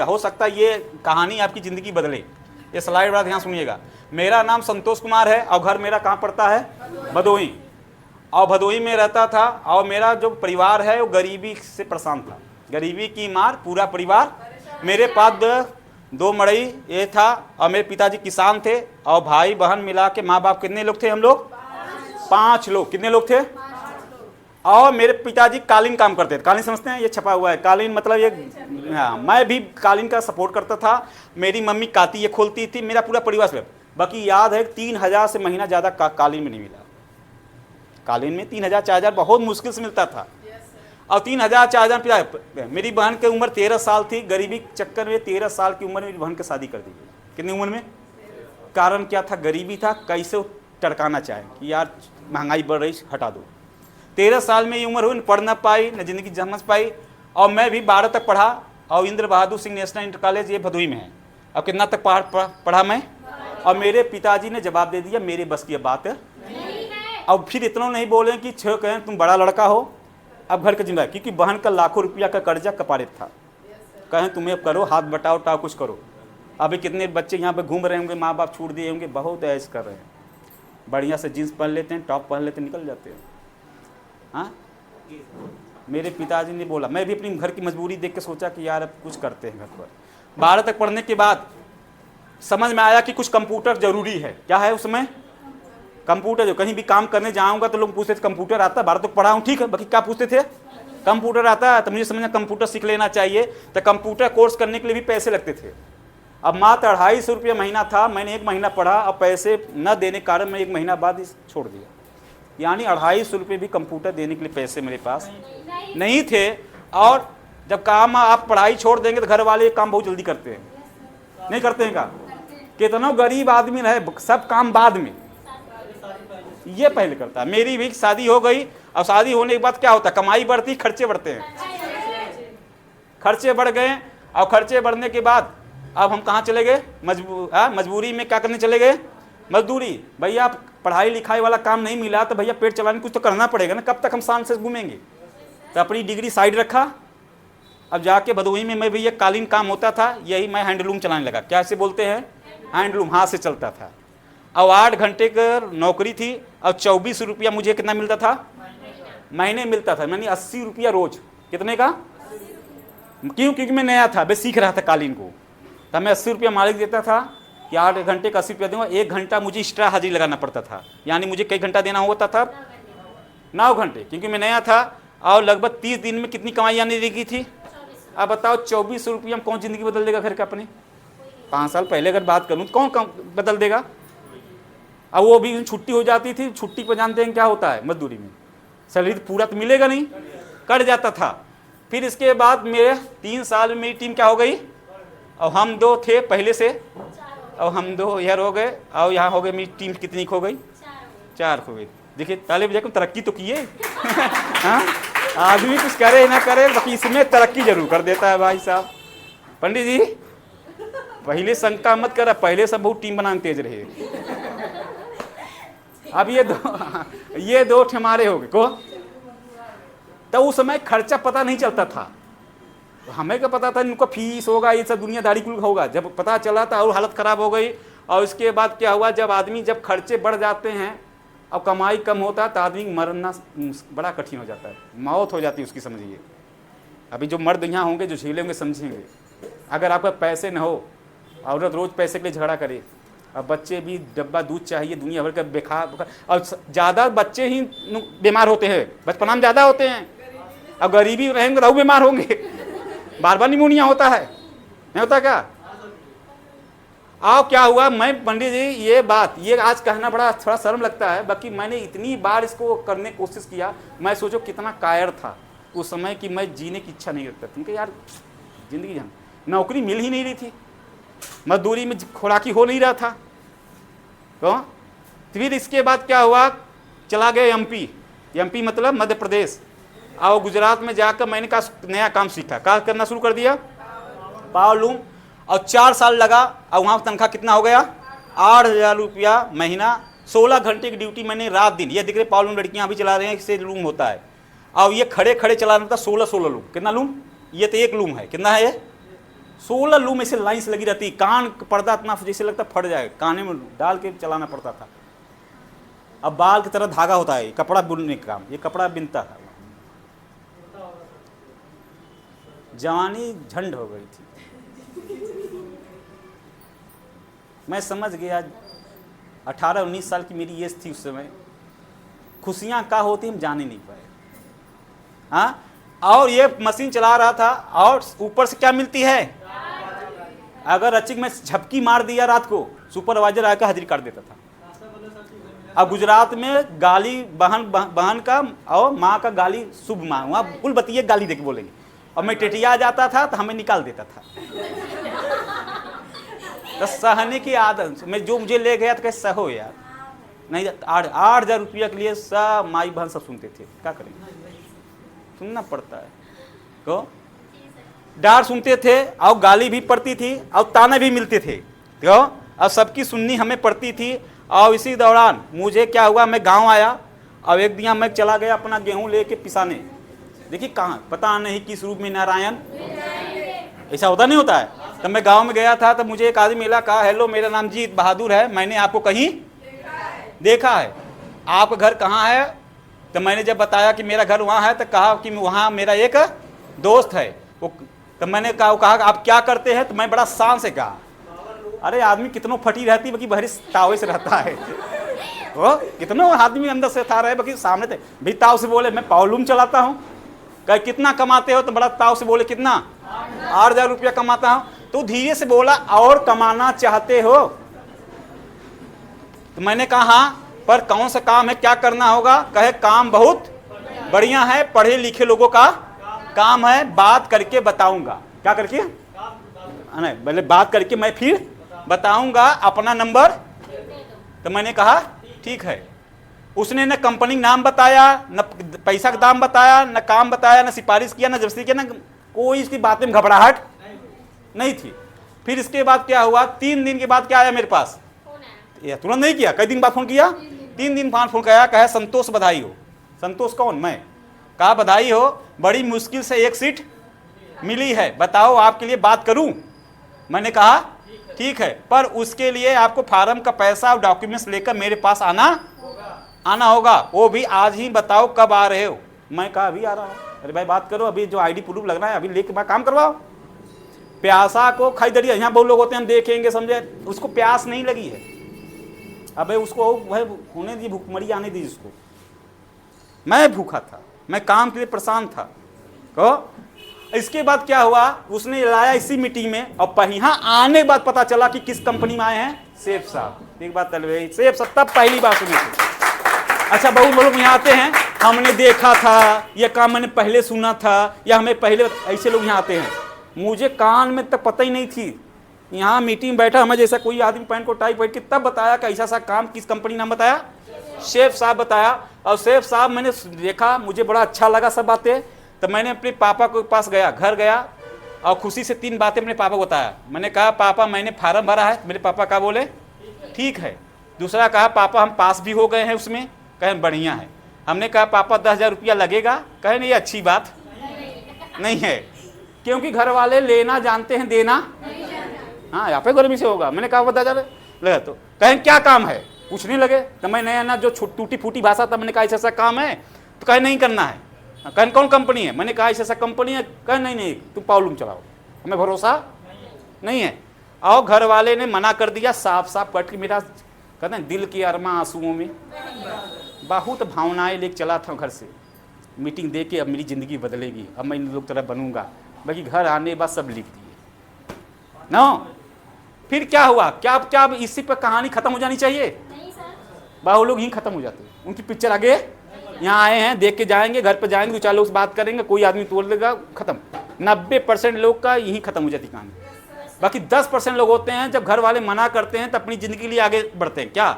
हो सकता है ये कहानी आपकी ज़िंदगी बदले। ये स्लाइड बड़ा ध्यान सुनिएगा। मेरा नाम संतोष कुमार है और घर मेरा कहाँ पड़ता है? भदोही। और भदोही में रहता था और मेरा जो परिवार है वो गरीबी से परेशान था, गरीबी की मार पूरा परिवार। मेरे पास दो मड़ई ये था और मेरे पिताजी किसान थे और भाई बहन मिला के माँ बाप कितने लोग थे? हम लोग 5 लोग। कितने लोग थे? और मेरे पिताजी कालीन काम करते थे। कालीन समझते हैं? ये छपा हुआ है कालीन, मतलब ये, हाँ, मैं भी कालीन का सपोर्ट करता था। मेरी मम्मी काती ये खोलती थी, मेरा पूरा परिवार से। बाकी याद है 3000 से महीना ज़्यादा कालीन में नहीं मिला। कालीन में 3000 4000 बहुत मुश्किल से मिलता था। और 3000 4000 मेरी बहन की उम्र 13 साल थी। गरीबी के चक्कर में 13 साल की उम्र में मेरी बहन की शादी कर दी गई। कितनी उम्र में? कारण क्या था? गरीबी था। कैसे टरकाना चाहे कि यार महंगाई बढ़ रही, हटा दो। 13 साल में ये उम्र हुई, न पढ़ ना पाई, न जिंदगी समझ पाई। और मैं भी 12 तक पढ़ा और Indra Bahadur Singh national inter college ये भदोही में है। अब कितना तक पढ़ा मैं? और मेरे पिताजी ने जवाब दे दिया मेरे बस की बात है। और फिर इतना नहीं बोले कि छः कहें तुम बड़ा लड़का हो अब घर का जिम्मेदार, क्योंकि बहन का लाखों रुपया का कर्जा कपारे था। कहें तुम्हें अब करो, हाथ बटाओ टाओ कुछ करो। अभी कितने बच्चे यहाँ पे घूम रहे होंगे, माँ बाप छूट दिए होंगे, बहुत ऐश कर रहे हैं। बढ़िया से जीन्स पहन लेते हैं, टॉप पहन लेते हैं, निकल जाते हैं। हाँ, मेरे पिताजी ने बोला, मैं भी अपनी घर की मजबूरी देख के सोचा कि यार अब कुछ करते हैं घर पर। 12 तक पढ़ने के बाद समझ में आया कि कुछ कंप्यूटर जरूरी है। क्या है उसमें? कंप्यूटर। जो कहीं भी काम करने जाऊंगा तो लोग पूछते थे कंप्यूटर आता है? 12 तक पढ़ा हूँ, ठीक है, बाकी क्या पूछते थे? कंप्यूटर आता है? तो मुझे समझना कंप्यूटर सीख लेना चाहिए। तो कंप्यूटर कोर्स करने के लिए भी पैसे लगते थे। अब मात्र 250 रुपया महीना था। मैंने 1 महीना पढ़ा और पैसे न देने के कारण मैं 1 महीना बाद ही छोड़ दिया। यानी 250 रुपये भी कंप्यूटर देने के लिए पैसे मेरे पास नहीं थे। और जब काम आप पढ़ाई छोड़ देंगे तो घर वाले काम बहुत जल्दी करते हैं, नहीं करते हैं? का कितना गरीब आदमी रहे, सब काम बाद में, ये पहले करता है। मेरी भी शादी हो गई और शादी होने के बाद क्या होता है? कमाई बढ़ती, खर्चे बढ़ते हैं। खर्चे बढ़ गए और खर्चे बढ़ने के बाद अब हम कहाँ चले गए? मजबूरी में क्या करने चले गए? मजदूरी। भैया पढ़ाई लिखाई वाला काम नहीं मिला तो भैया पेट चलाने कुछ तो करना पड़ेगा ना, कब तक हम शान से घूमेंगे? तो अपनी डिग्री साइड रखा। अब जाके भदोही में मैं भैया कालीन काम होता था, यही मैं हैंडलूम चलाने लगा। क्या से बोलते हैं? हैंडलूम, हाथ से चलता था। और 8 घंटे का नौकरी थी और 24 रुपया मुझे कितना मिलता था? महीने मिलता था। मैंने 80 रुपया रोज। कितने का? क्यों? क्योंकि मैं नया था, मैं सीख रहा था कालीन को। तब मैं 80 रुपया मालिक देता था कि 8 घंटे का 80 रुपया दूंगा। 1 घंटा मुझे एक्स्ट्रा हाजिरी लगाना पड़ता था, यानी मुझे कई घंटा देना होता था? 9 घंटे, क्योंकि मैं नया था। और लगभग 30 दिन में कितनी कमाई आने लगी थी? अब बताओ 24 रुपया में कौन जिंदगी बदल देगा घर का अपने? 5 साल पहले अगर बात करूँ तो कौन बदल देगा? अब वो भी छुट्टी हो जाती थी। छुट्टी पर जानते हैं क्या होता है मजदूरी में? सैलरी तो पूरा तो मिलेगा नहीं, कट जाता था। फिर इसके बाद मेरे 3 साल में मेरी टीम क्या हो गई? और हम 2 थे पहले से, और हम 2 इधर हो गए और यहाँ हो गए। मेरी टीम कितनी खो गई? 4 खो गई। देखिए पहले भी देखो तरक्की तो किए। हाँ, आदमी कुछ करे ना करे, बाकी इसमें तरक्की जरूर कर देता है भाई साहब। पंडित जी पहले शंका मत करा, पहले सब बहुत टीम बनाने तेज रहे। अब ये दो हमारे हो गए को। तो उस समय खर्चा पता नहीं चलता था। हमें क्या पता था इनको फीस होगा, ये सब दुनियादारी कुल होगा। जब पता चला था और हालत खराब हो गई। और इसके बाद क्या हुआ? जब खर्चे बढ़ जाते हैं और कमाई कम होता है तो आदमी मरना बड़ा कठिन हो जाता है, मौत हो जाती है उसकी, समझिए। अभी जो मर्द यहाँ होंगे जो झेलेंगे समझेंगे। अगर आपका पैसे न हो, औरत रोज पैसे के लिए झगड़ा करे, अब बच्चे भी डब्बा दूध चाहिए, दुनिया भर का बेकार। और ज़्यादा बच्चे ही बीमार होते हैं, बचपना में ज़्यादा होते हैं। अब गरीबी रहेंगे तो बीमार होंगे, बार बार निमोनिया होता है, नहीं होता क्या? अब क्या हुआ? मैं पंडित जी ये आज कहना बड़ा थोड़ा शर्म लगता है, बाकी मैंने इतनी बार इसको करने की कोशिश किया। मैं सोचो कितना कायर था उस समय कि मैं जीने की इच्छा नहीं रखता था कि यार जिंदगी जान। नौकरी मिल ही नहीं रही थी, मजदूरी में खुराकी हो नहीं रहा था। तो फिर इसके बाद क्या हुआ? चला गया एमपी मतलब मध्य प्रदेश। और गुजरात में जाकर मैंने नया काम सीखा। क्या करना शुरू कर दिया? Power loom. और 4 साल लगा और वहाँ तनख्वाह कितना हो गया? 8,000 रुपया महीना। 16 घंटे की ड्यूटी मैंने रात दिन। ये दिख रहे पावर लूम लड़कियाँ अभी चला रहे हैं, इससे लूम होता है। और ये खड़े खड़े चलाना था 16 लूम। कितना लूम? ये तो 1 लूम है। कितना है ये? 16 लूम ऐसे लाइन से लगी रहती, कान पर्दा इतना जैसे लगता फट जाए, काने में डाल के चलाना पड़ता था। अब बाल की तरह धागा होता है, कपड़ा बुनने का काम, ये कपड़ा बिनता था। जवानी झंड हो गई थी। मैं समझ गया, 18-19 साल की मेरी एज थी उस समय। खुशियाँ क्या होती हम जान ही नहीं पाए। हाँ, और ये मशीन चला रहा था और ऊपर से क्या मिलती है, अगर अचिक में झपकी मार दिया रात को, सुपरवाइजर आकर हाजिरी काट देता था। अब गुजरात में गाली बहन का और माँ का गाली शुभ माँ, वहाँ कुल बतिए गाली देके बोलेंगे। और मैं टेटिया जाता था तो हमें निकाल देता था। तो सहने की आदत में जो मुझे ले गया तो कैसे सहो यार, नहीं 8,000 रुपया के लिए सब माई बहन सब सुनते थे, क्या करेंगे, सुनना पड़ता है। को डांट सुनते थे और गाली भी पड़ती थी और ताने भी मिलते थे, तो अब सबकी सुननी हमें पड़ती थी। और इसी दौरान मुझे क्या हुआ, मैं गांव आया और एक दिन मैं चला गया अपना गेहूं लेके पिसाने। देखिए कहाँ, पता नहीं किस रूप में, नारायण, ऐसा होता नहीं होता है। तब मैं गांव में गया था, तब मुझे एक आदमी मिला, कहा हेलो मेरा नाम जीत बहादुर है, मैंने आपको कहीं देखा है, आपका घर कहाँ है। तो मैंने जब बताया कि मेरा घर वहाँ है, तो कहा कि वहाँ मेरा एक दोस्त है। वो तो मैंने कहा आप क्या करते हैं, तो मैं बड़ा शान से कहा, अरे आदमी कितनों फटी रहती बाकी बहरी तावे से रहता है। वो कितनों आदमी अंदर से था रहे बाकी सामने थे भी ताव से बोले मैं पावलूम चलाता हूँ। कहे कितना कमाते हो, तो बड़ा ताव से बोले कितना, 8,000 रुपया कमाता हूँ। तो धीरे से बोला और कमाना चाहते हो, तो मैंने कहा हाँ, पर कौन सा काम है, क्या करना होगा। कहे काम बहुत बढ़िया है, पढ़े लिखे लोगों का काम है, बात करके बताऊंगा। क्या करके, नहीं पहले बात करके मैं फिर बताऊंगा, अपना नंबर। तो मैंने कहा ठीक है। उसने न कंपनी नाम बताया, न पैसा का दाम बताया, न काम बताया, न सिफारिश किया, न जबरदस्ती किया, न कोई इसकी बातें में घबराहट नहीं थी। फिर इसके बाद क्या हुआ, 3 दिन के बाद क्या आया मेरे पास, ये तुरंत नहीं किया, कई दिन बाद फोन किया, 3 दिन बाद फोन किया, कहा संतोष बधाई हो। संतोष कौन, मैं कहा बधाई हो, बड़ी मुश्किल से एक सीट मिली है, बताओ आपके लिए बात करूं। मैंने कहा ठीक है, पर उसके लिए आपको फार्म का पैसा और डॉक्यूमेंट्स लेकर मेरे पास आना होगा, वो भी आज ही, बताओ कब आ रहे हो। मैं कहा अभी आ रहा हूँ। अरे भाई बात करो, अभी जो आईडी प्रूफ लगना है अभी लेके काम करवाओ। प्यासा को खाई दरिया, यहाँ बहुत लोग होते हैं हम देखेंगे समझे, उसको प्यास नहीं लगी है, अबे उसको वह होने दी, भूखमरी आने दी उसको। मैं भूखा था, मैं काम के लिए परेशान था। को इसके बाद क्या हुआ, उसने लाया इसी मीटिंग में, और यहाँ आने के बाद पता चला कि किस कंपनी में आए हैं, सेफ साहब। एक बात सेफ साहब तब पहली बार सुने थे। अच्छा बहुत लोग यहाँ आते हैं, हमने देखा था, यह काम मैंने पहले सुना था, या हमें पहले, ऐसे लोग यहाँ आते हैं। मुझे कान में तक पता ही नहीं थी, यहाँ मीटिंग बैठा, हमें जैसा कोई आदमी पैंट को टाई पहन के तब बताया कि ऐसा सा काम, किस कंपनी नाम बताया, शेफ साहब बताया। और शेफ साहब मैंने देखा, मुझे बड़ा अच्छा लगा सब बातें। तो मैंने अपने पापा के पास गया, घर गया और खुशी से 3 बातें अपने पापा को बताया। मैंने कहा पापा मैंने फार्म भरा है। मेरे पापा क्या बोले, ठीक है। दूसरा कहा पापा हम पास भी हो गए हैं उसमें, कहें बढ़िया है। हमने कहा पापा 10,000 रुपया लगेगा, कहे नहीं अच्छी बात नहीं है, क्योंकि घर वाले लेना जानते हैं, देना हाँ यहाँ पे गर्मी से होगा। मैंने कहा 10,000 लगा, तो कहें क्या काम है, पूछने लगे। तो मैं नया ना जो टूटी फूटी भाषा था, मैंने कहा ऐसा काम है, तो कहे नहीं करना है। कहें कौन कंपनी है, मैंने कहा ऐसा कंपनी है, कहे नहीं तुम पावलूम चलाओ, हमें भरोसा नहीं है। और घर वाले ने मना कर दिया, साफ साफ कट के मेरा कहते हैं दिल की अरमा आंसुओं में बहुत भावनाएं लेके चला था घर से। मीटिंग दे के अब मेरी ज़िंदगी बदलेगी, अब मैं इन लोग तरह बनूंगा। बाकी घर आने के बाद सब लिख दिए ना। फिर क्या हुआ, क्या क्या अब इसी पर कहानी खत्म हो जानी चाहिए, बाहु लोग यहीं खत्म हो जाते हैं। उनकी पिक्चर आगे यहाँ आए हैं, देख के जाएंगे, घर पे जाएंगे, 2-4 लोग से बात करेंगे, कोई आदमी तोड़ देगा, खत्म। 90% लोग का यहीं खत्म हो जाती कहानी। बाकी 10% लोग होते हैं, जब घर वाले मना करते हैं तो अपनी ज़िंदगी के लिए आगे बढ़ते हैं। क्या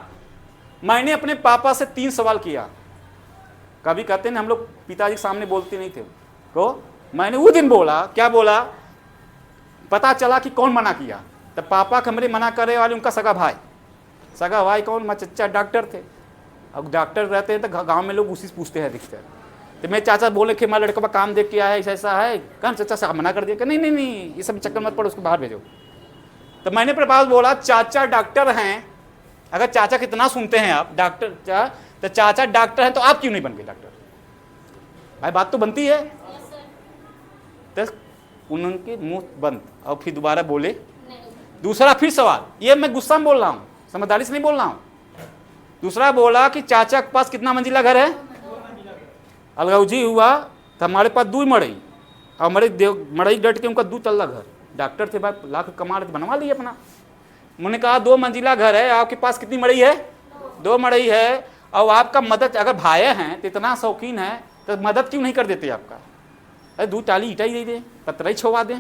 मैंने अपने पापा से 3 सवाल किया। कभी कहते हैं हम लोग पिताजी के सामने बोलते नहीं थे, को मैंने वो दिन बोला, क्या बोला, पता चला कि कौन मना किया। तब पापा कमरे मना करे वाले उनका सगा भाई कौन, मैं चच्चा डॉक्टर थे। अब डॉक्टर रहते हैं तो गांव में लोग उसी से पूछते हैं, दिखते हैं। तो मेरे चाचा बोले कि हमारा लड़का का काम देख के आया, ऐसा ऐसा है। कहाँ चाचा साहब मना कर दिया कि नहीं नहीं नहीं, ये सब चक्कर मत पड़ो, उसको बाहर भेजो। तो मैंने अपने पास बोला चाचा डॉक्टर हैं, अगर चाचा कितना सुनते हैं आप डॉक्टर तो चाचा डॉक्टर हैं तो आप क्यों नहीं बन गए डॉक्टर? भाई बात तो बनती है। तो उनके मुंह बंद और फिर दोबारा बोले। दूसरा फिर सवाल, ये मैं गुस्सा में बोल रहा हूँ, समझदारी से नहीं बोल रहा हूँ। दूसरा बोला कि चाचा के पास कितना मंजिला घर है? अलगौजी हुआ तो हमारे पास 2 मड़ई और मड़ई डट के उनका 2 तल्ला घर। डॉक्टर थे भाई, लाख कमा रहे थे, बनवा लिए अपना। मैंने कहा 2 मंजिला घर है, आपके पास कितनी मड़ई है? 2 मड़ई है। और आपका मदद, अगर भाई हैं तो इतना शौकीन है तो मदद क्यों नहीं कर देते आपका? अरे 2 टाली ईटा ही दे दें, पत्थर ही छोवा दें,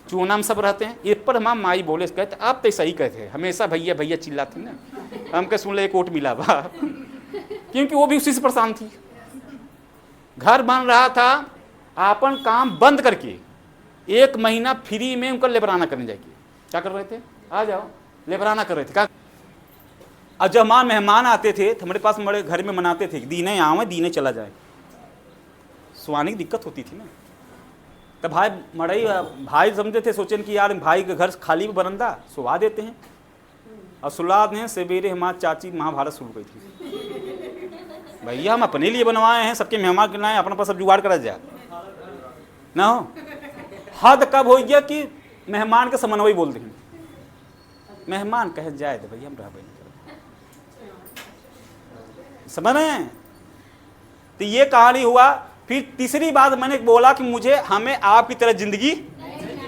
चूना में सब रहते हैं। ये पर हम माई बोले कहते आप तो सही कहते, हमेशा भैया भैया चिल्लाती ना, हम कह सुन ले एक ओट मिला बा क्योंकि वो भी उसी से परेशान थी। घर बन रहा था, अपन काम बंद करके 1 महीना फ्री में उनका लेबराना करने जाएगी। क्या कर रहे थे? आ जाओ, लेबराना कर रहे थे। क्या? और जब हमारे मेहमान आते थे तो हमारे पास हमारे घर में मनाते थे, दीने आवे दीने चला जाए, सुहाने की दिक्कत होती थी ना। तो भाई मड़ई भाई समझे थे, सोचें कि यार भाई के घर खाली बरंदा सुहा देते हैं। और सुला दें, सवेरे हमारी चाची महाभारत शुरू गई थी। भैया हम अपने लिए बनवाए हैं, सबके मेहमान के लाए, अपने पास सब जुगाड़ करा जाए ना हो। हद कब हो गया कि मेहमान के समन्वय बोल दें, मेहमान कह जाए तो भैया हम रह नहीं समझ रहे हैं। तो ये कहानी हुआ। फिर तीसरी बात मैंने बोला कि मुझे हमें आपकी तरह जिंदगी,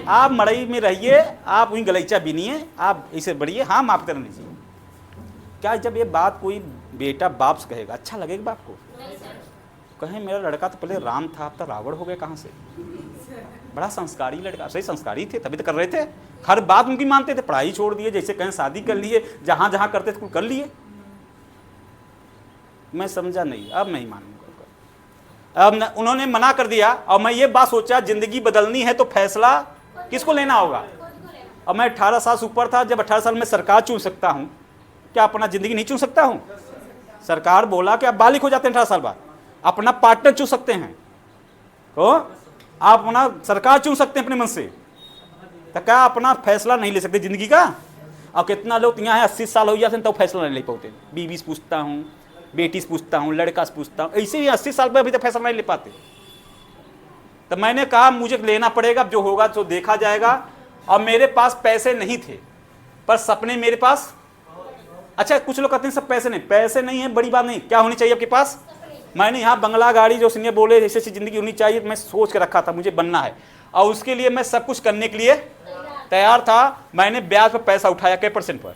आप मड़ई में रहिए, आप वहीं गलीचा बीनिए, आप ऐसे बढ़िए, हम आपकी तरह नहीं जिए। क्या जब ये बात कोई बेटा बाप से कहेगा अच्छा लगेगा बाप को? कहें मेरा लड़का तो पहले राम था, अब तो रावण हो गया, कहाँ से? बड़ा संस्कारी लड़का, सही संस्कारी थे तभी तो कर रहे थे, हर बात उनकी मानते थे। पढ़ाई छोड़ दिए, जैसे कहें शादी कर लिए, जहाँ जहाँ करते थे कर लिए। मैं समझा नहीं, अब नहीं मानूंगा। अब उन्होंने मना कर दिया और मैं ये बात सोचा जिंदगी बदलनी है तो फैसला किसको लेना होगा। अब मैं 18 साल से ऊपर था, जब 18 साल में सरकार चुन सकता हूँ, क्या अपना जिंदगी नहीं चुन सकता हूँ? सरकार बोला कि आप बालिग हो जाते हैं 18 साल बाद, अपना पार्टनर चुन सकते हैं, तो आप अपना सरकार चुन सकते हैं अपने मन से। तो क्या अपना फैसला नहीं ले सकते जिंदगी का? और कितना लोग यहाँ है 80 साल हो जाते हैं तो फैसला नहीं ले पाते। बीवी से पूछता हूँ, बेटी से पूछता हूँ, लड़का से पूछता हूँ, ऐसे ही 80 साल पर अभी तक फैसला नहीं ले पाते। तो मैंने कहा मुझे लेना पड़ेगा, जो होगा तो देखा जाएगा। और मेरे पास पैसे नहीं थे पर सपने मेरे पास। अच्छा कुछ लोग कहते हैं सब पैसे नहीं है, बड़ी बात नहीं, क्या होनी चाहिए आपके पास? मैंने यहाँ बंगला गाड़ी जो सीनियर बोले ऐसी ऐसी जिंदगी होनी चाहिए, मैं सोच के रखा था मुझे बनना है और उसके लिए मैं सब कुछ करने के लिए तैयार था। मैंने ब्याज पर पैसा उठाया, कै % पर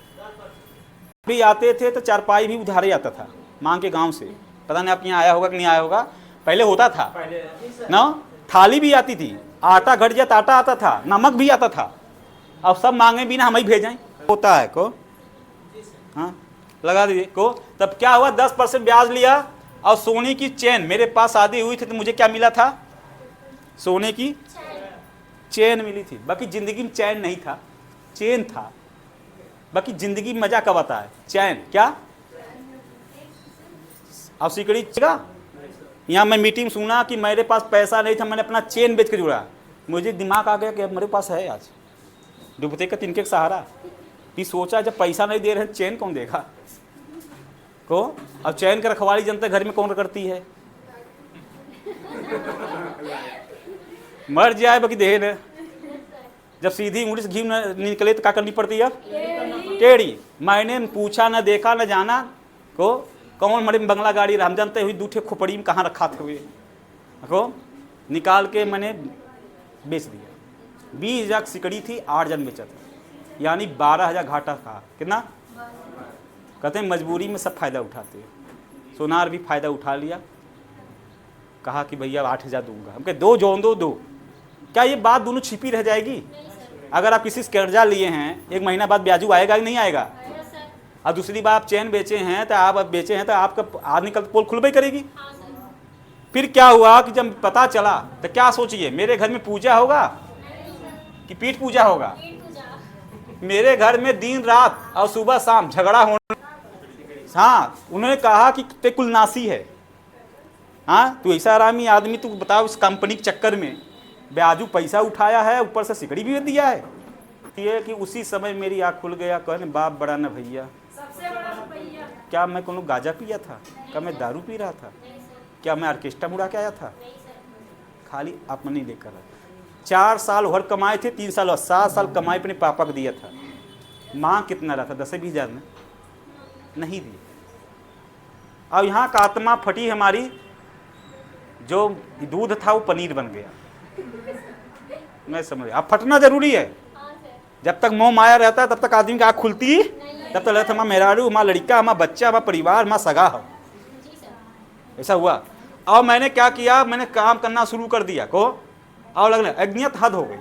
भी आते थे तो चारपाई भी उधार ही आता था मांग के गांव से। पता नहीं आपके यहाँ आया होगा कि नहीं आया होगा, पहले होता था ना। थाली भी आती थी, आटा घट जाता आटा आता था, नमक भी आता था। अब सब मांगे भी ना हम ही भेजें, होता है को हाँ लगा दीजिए को। तब क्या हुआ 10% ब्याज लिया और सोने की चेन, मेरे पास शादी हुई थी तो मुझे क्या मिला था? सोने की चेन मिली थी। बाकी जिंदगी में चैन नहीं था, चेन था। बाकी जिंदगी में मजा कब आता है? चैन क्या अब सिकड़ी चला। यहाँ मैं मीटिंग सुना कि मेरे पास पैसा नहीं था, मैंने अपना चेन बेच के जुड़ा। मुझे दिमाग आ गया कि अब मेरे पास है आज डूबते का तिनके का सहारा। फिर सोचा जब पैसा नहीं दे रहे हैं चैन कौन देगा को? अब चैन का रखवाली जनता घर में कौन करती है? मर जाए बाकी देह न। जब सीधी उंगली से घी न निकले तो क्या करनी पड़ती है? टेढ़ी। मैंने पूछा न देखा न जाना को कौन मरे बंगला गाड़ी हम जानते हुई दूठे खोपड़ी में कहाँ रखा थे हुए को निकाल के मैंने बेच दिया। 20,000 सिकड़ी थी, 8 जन बेचा था, यानी 12,000 घाटा था। कितना? कहते हैं मजबूरी में सब फायदा उठाते हैं। सोनार भी फायदा उठा लिया, कहा कि भैया 8,000 दूंगा। हम कहे दो जोन दो। क्या ये बात दोनों छिपी रह जाएगी? अगर आप किसी से कर्जा लिए हैं 1 महीना बाद ब्याजू आएगा कि नहीं आएगा? और दूसरी बात आप चैन बेचे हैं तो आप बेचे हैं तो आपका आदमी कल पोल खुलबे करेगी। फिर क्या हुआ कि जब पता चला तो क्या सोचिए, मेरे घर में पूजा होगा कि पीठ पूजा होगा? मेरे घर में दिन रात और सुबह शाम झगड़ा होना। हाँ उन्होंने कहा कि ते कुलनासी है, हाँ, तू ऐसा आरामी आदमी, तू बताओ इस कंपनी के चक्कर में ब्याजू पैसा उठाया है, ऊपर से सिकड़ी भी दिया है। ये कि उसी समय मेरी आँख खुल गया, कहने बाप बड़ा न भैया, सबसे बड़ा भैया। क्या मैं कोनो गाजा पिया था? क्या मैं दारू पी रहा था? क्या मैं ऑर्केस्ट्रा मुड़ा के आया था? खाली अपने लेकर 4 साल घर कमाए थे, 3 साल और 7 साल कमाए अपने पापा को दिया था। माँ कितना रहा था? 10-20 हज़ार में नहीं दिए। अब यहाँ का आत्मा फटी हमारी, जो दूध था वो पनीर बन गया। मैं समझ, अब फटना जरूरी है। जब तक मोह माया रहता है तब तक आदमी की आँख खुलती, तब तक लगता है हमारा मेहरारू, हमारा लड़का, हमारा बच्चा, हमारा परिवार, हमारा सगा हो। ऐसा हुआ। अब मैंने क्या किया, मैंने काम करना शुरू कर दिया को, और लगने अज्ञात हद हो गई।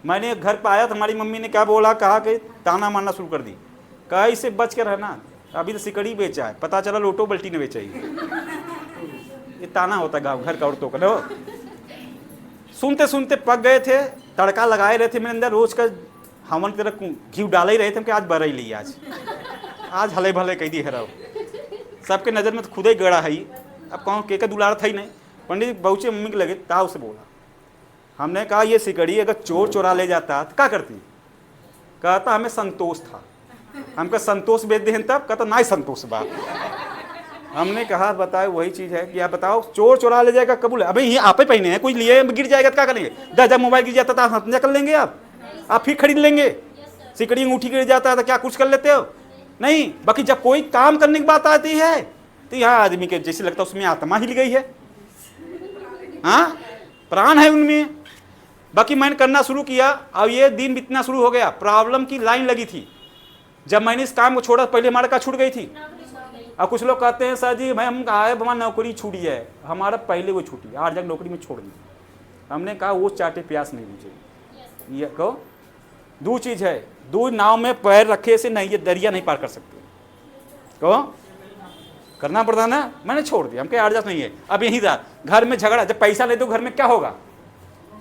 मैंने घर पर आया तो हमारी मम्मी ने क्या बोला, कहा कि ताना मारना शुरू कर दी। कहा इससे बच के रहना, अभी तो सिकड़ी बेचा है, पता चला लोटो बल्टी ने बेचा ही। ये ताना होता गाँव घर का औरतों का। नो सुनते सुनते पक गए थे, तड़का लगाए रहे थे मेरे अंदर, रोज का हमन की तरह घी डाल ही रहे थे कि आज बरई ली, आज हले भले कह दी है। सबके नज़र में तो खुद ही गड़ा है। अब कौन के दुलार था ही नहीं। पंडित जी बहुचे मम्मी के लगे, ताऊ से बोला। हमने कहा ये सिकड़ी अगर चोर चोरा ले जाता तो क्या करती? कहता हमें संतोष था, हमको संतोष बेच दे तब। कहता ना ही संतोष बात। हमने कहा बताओ वही चीज़ है कि आप बताओ, चोर चोरा ले जाएगा कबूल है? अभी ये आप ही पहने हैं, कोई लिए गिर जाएगा तो क्या करेंगे? 10,000 मोबाइल गिर जाता था हत्या कर लेंगे आप फिर खरीद लेंगे। सिकड़ी अंगूठी गिर जाता है तो क्या कुछ कर लेते हो? नहीं। बाकी जब कोई काम करने की बात आती है तो यहाँ आदमी के जैसे लगता है उसमें आत्मा हिल गई है, हाँ प्राण है उनमें। बाकी मैंने करना शुरू किया। अब ये दिन बीतना शुरू हो गया, प्रॉब्लम की लाइन लगी थी। जब मैंने इस काम को छोड़ा, पहले हमारा का छूट गई थी। अब कुछ लोग कहते हैं सर जी भाई हम आए, हमारी नौकरी छूटी है। हमारा पहले वो छूटी, 8 जगह नौकरी में छोड़ दी। हमने कहा वो चाटे प्यास नहीं मुझे। ये कहो दो चीज़ है, दो नाव में पैर रखे से नहीं, ये दरिया नहीं पार कर सकते। कहो करना पड़ता ना, मैंने छोड़ दिया। हम कहे 8 जगह नहीं है। अब यही था घर में झगड़ा, जब पैसा नहीं दो घर में क्या होगा?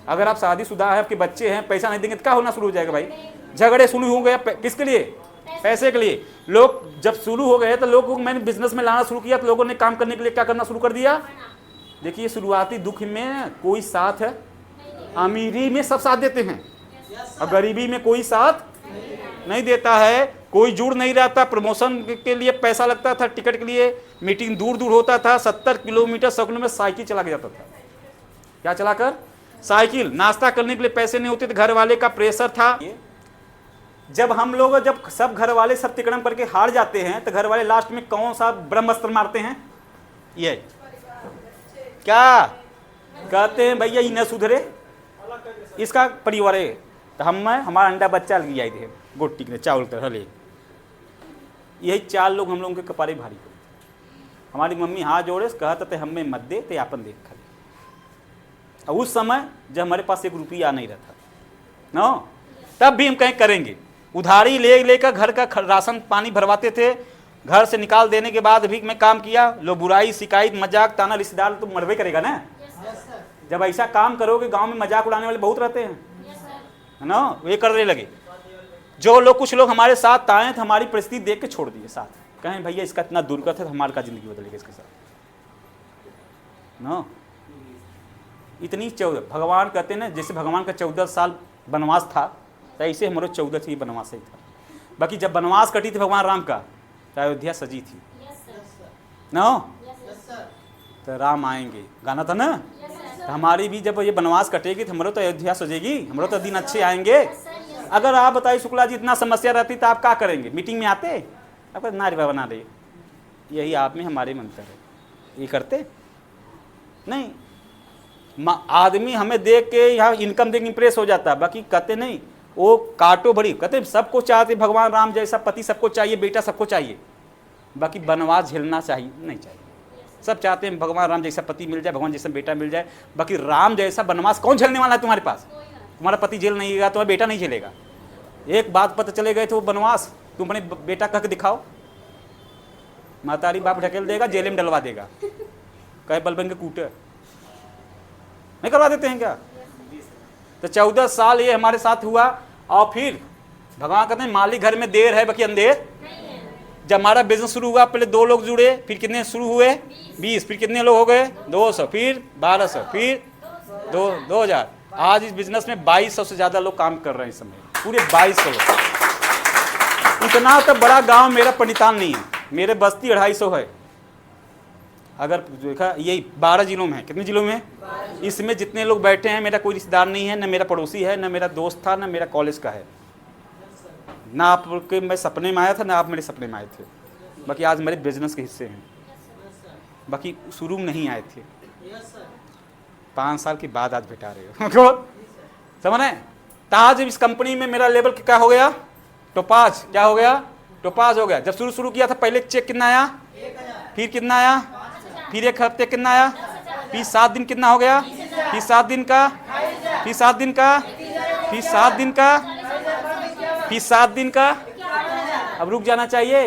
अगर आप शादीशुदा है, आपके बच्चे हैं, पैसा नहीं देंगे तो क्या होना शुरू हो जाएगा भाई? झगड़े शुरू हो गए। किसके लिए? पैसे के लिए। लोग जब शुरू हो गए तो लोग, मैंने बिजनेस में लाना शुरू किया तो लोगों ने काम करने के लिए क्या करना शुरू कर दिया? देखिए शुरुआती दुख में कोई साथ है, अमीरी में सब साथ देते हैं और गरीबी में कोई साथ नहीं देता है। कोई जुड़ नहीं रहता। प्रमोशन के लिए पैसा लगता था, टिकट के लिए मीटिंग दूर दूर होता था, 70 किलोमीटर 100 किलोमीटर साइकिल चला के जाता था। क्या चलाकर? साइकिल। नाश्ता करने के लिए पैसे नहीं होते थे, घर वाले का प्रेशर था। जब हम लोग, जब सब घर वाले सब तिकड़म करके हार जाते हैं तो घर वाले लास्ट में कौन सा ब्रह्मास्त्र मारते हैं? ये क्या कहते हैं? भैया ये न सुधरे, इसका परिवार है। तो हम हमारा अंडा बच्चा लगी आई थे गोटी के चावल कर ले। यही 4 लोग हम लोगों के कपारे भारी को। हमारी मम्मी हाथ जोड़े कहते थे हमें मत दे, ते आपन देख खाली। और उस समय जब हमारे पास 1 रुपया नहीं रहता नो, तब भी हम कहीं करेंगे। उधारी ले लेकर घर का राशन पानी भरवाते थे। घर से निकाल देने के बाद भी मैं काम किया। लो बुराई शिकायत मजाक ताना, रिश्तेदार तो मरबे करेगा ना। जब ऐसा काम करोगे गांव में मजाक उड़ाने वाले बहुत रहते हैं, है ना, वे करने लगे। जो लोग, कुछ लोग हमारे साथ आए थे, हमारी परिस्थिति देख के छोड़ दिए साथ। कहें भैया इसका इतना दूर का था तो हमारे का जिंदगी बदलेगा इसके साथ ना। इतनी 14 भगवान कहते हैं ना, जैसे भगवान का 14 साल वनवास था तो ऐसे हमारे 14 थी वनवास ही था। बाकी जब वनवास कटी थी भगवान राम का तो अयोध्या सजी थी ना। तो राम आएंगे गाना था ना। तो हमारी भी जब ये वनवास कटेगी तो हमारे तो अयोध्या सजेगी, हमारे तो दिन अच्छे आएंगे। अगर आप बताइए शुक्ला जी इतना समस्या रहती तो आप क्या करेंगे? मीटिंग में आते? आप नारी बना रहे, यही आप में हमारे मंत्र है, ये करते नहीं। आदमी हमें देख के यहाँ इनकम देख इम्प्रेस हो जाता है, बाकी कहते नहीं वो काटो बड़ी। कहते सबको चाहते भगवान राम जैसा पति सबको चाहिए, बेटा सबको चाहिए, बाकी वनवास झेलना चाहिए नहीं चाहिए। सब चाहते हैं भगवान राम जैसा पति मिल जाए, भगवान जैसा बेटा मिल जाए, बाकी राम जैसा वनवास कौन झेलने वाला है तुम्हारे पास? तुम्हारा पति जेल नहीं गया, तुम्हारा बेटा नहीं झेलेगा। एक बात पता चले गए तो वनवास तुम अपने बेटा कह के दिखाओ, मातारी बाप ढकेल देगा, जेल में डलवा देगा, कहे बलबन के कूटे नहीं करवा देते हैं क्या? तो 14 साल ये हमारे साथ हुआ। और फिर भगवान कहते हैं मालिक घर में देर है बाकी अंधेर जब हमारा बिजनेस शुरू हुआ पहले 2 लोग जुड़े, फिर कितने शुरू हुए 20, फिर कितने लोग हो गए 200, फिर 1200, फिर 2000। आज इस बिजनेस में 2200 से ज़्यादा लोग काम कर रहे हैं इस समय, पूरे 2200 लोग। इतना तो बड़ा गांव मेरा पंडितान नहीं है, मेरे बस्ती 250 है। अगर देखा यही 12 जिलों में है। कितने जिलों में है? इसमें जितने लोग बैठे हैं मेरा कोई रिश्तेदार नहीं है, न मेरा पड़ोसी है, न मेरा दोस्त था, न मेरा कॉलेज का है। ना आपके मैं सपने में आया था, ना आप मेरे सपने में आए थे। बाकी आज मेरे बिजनेस के हिस्से हैं। बाकी शुरू में नहीं आए थे, 5 साल के बाद आज बैठा रहे हो। समझ रहे? आज इस कंपनी में मेरा लेवल क्या हो गया? टोपाज। क्या हो गया? टोपाज हो गया। जब शुरू किया था पहले चेक कितना आया, फिर कितना आया, फिर 1 हफ्ते कितना आया, फिर 7 दिन कितना हो गया, फिर 7 दिन का, फिर 7 दिन का, फिर 7 दिन का, फिर 7 दिन का। अब रुक जाना चाहिए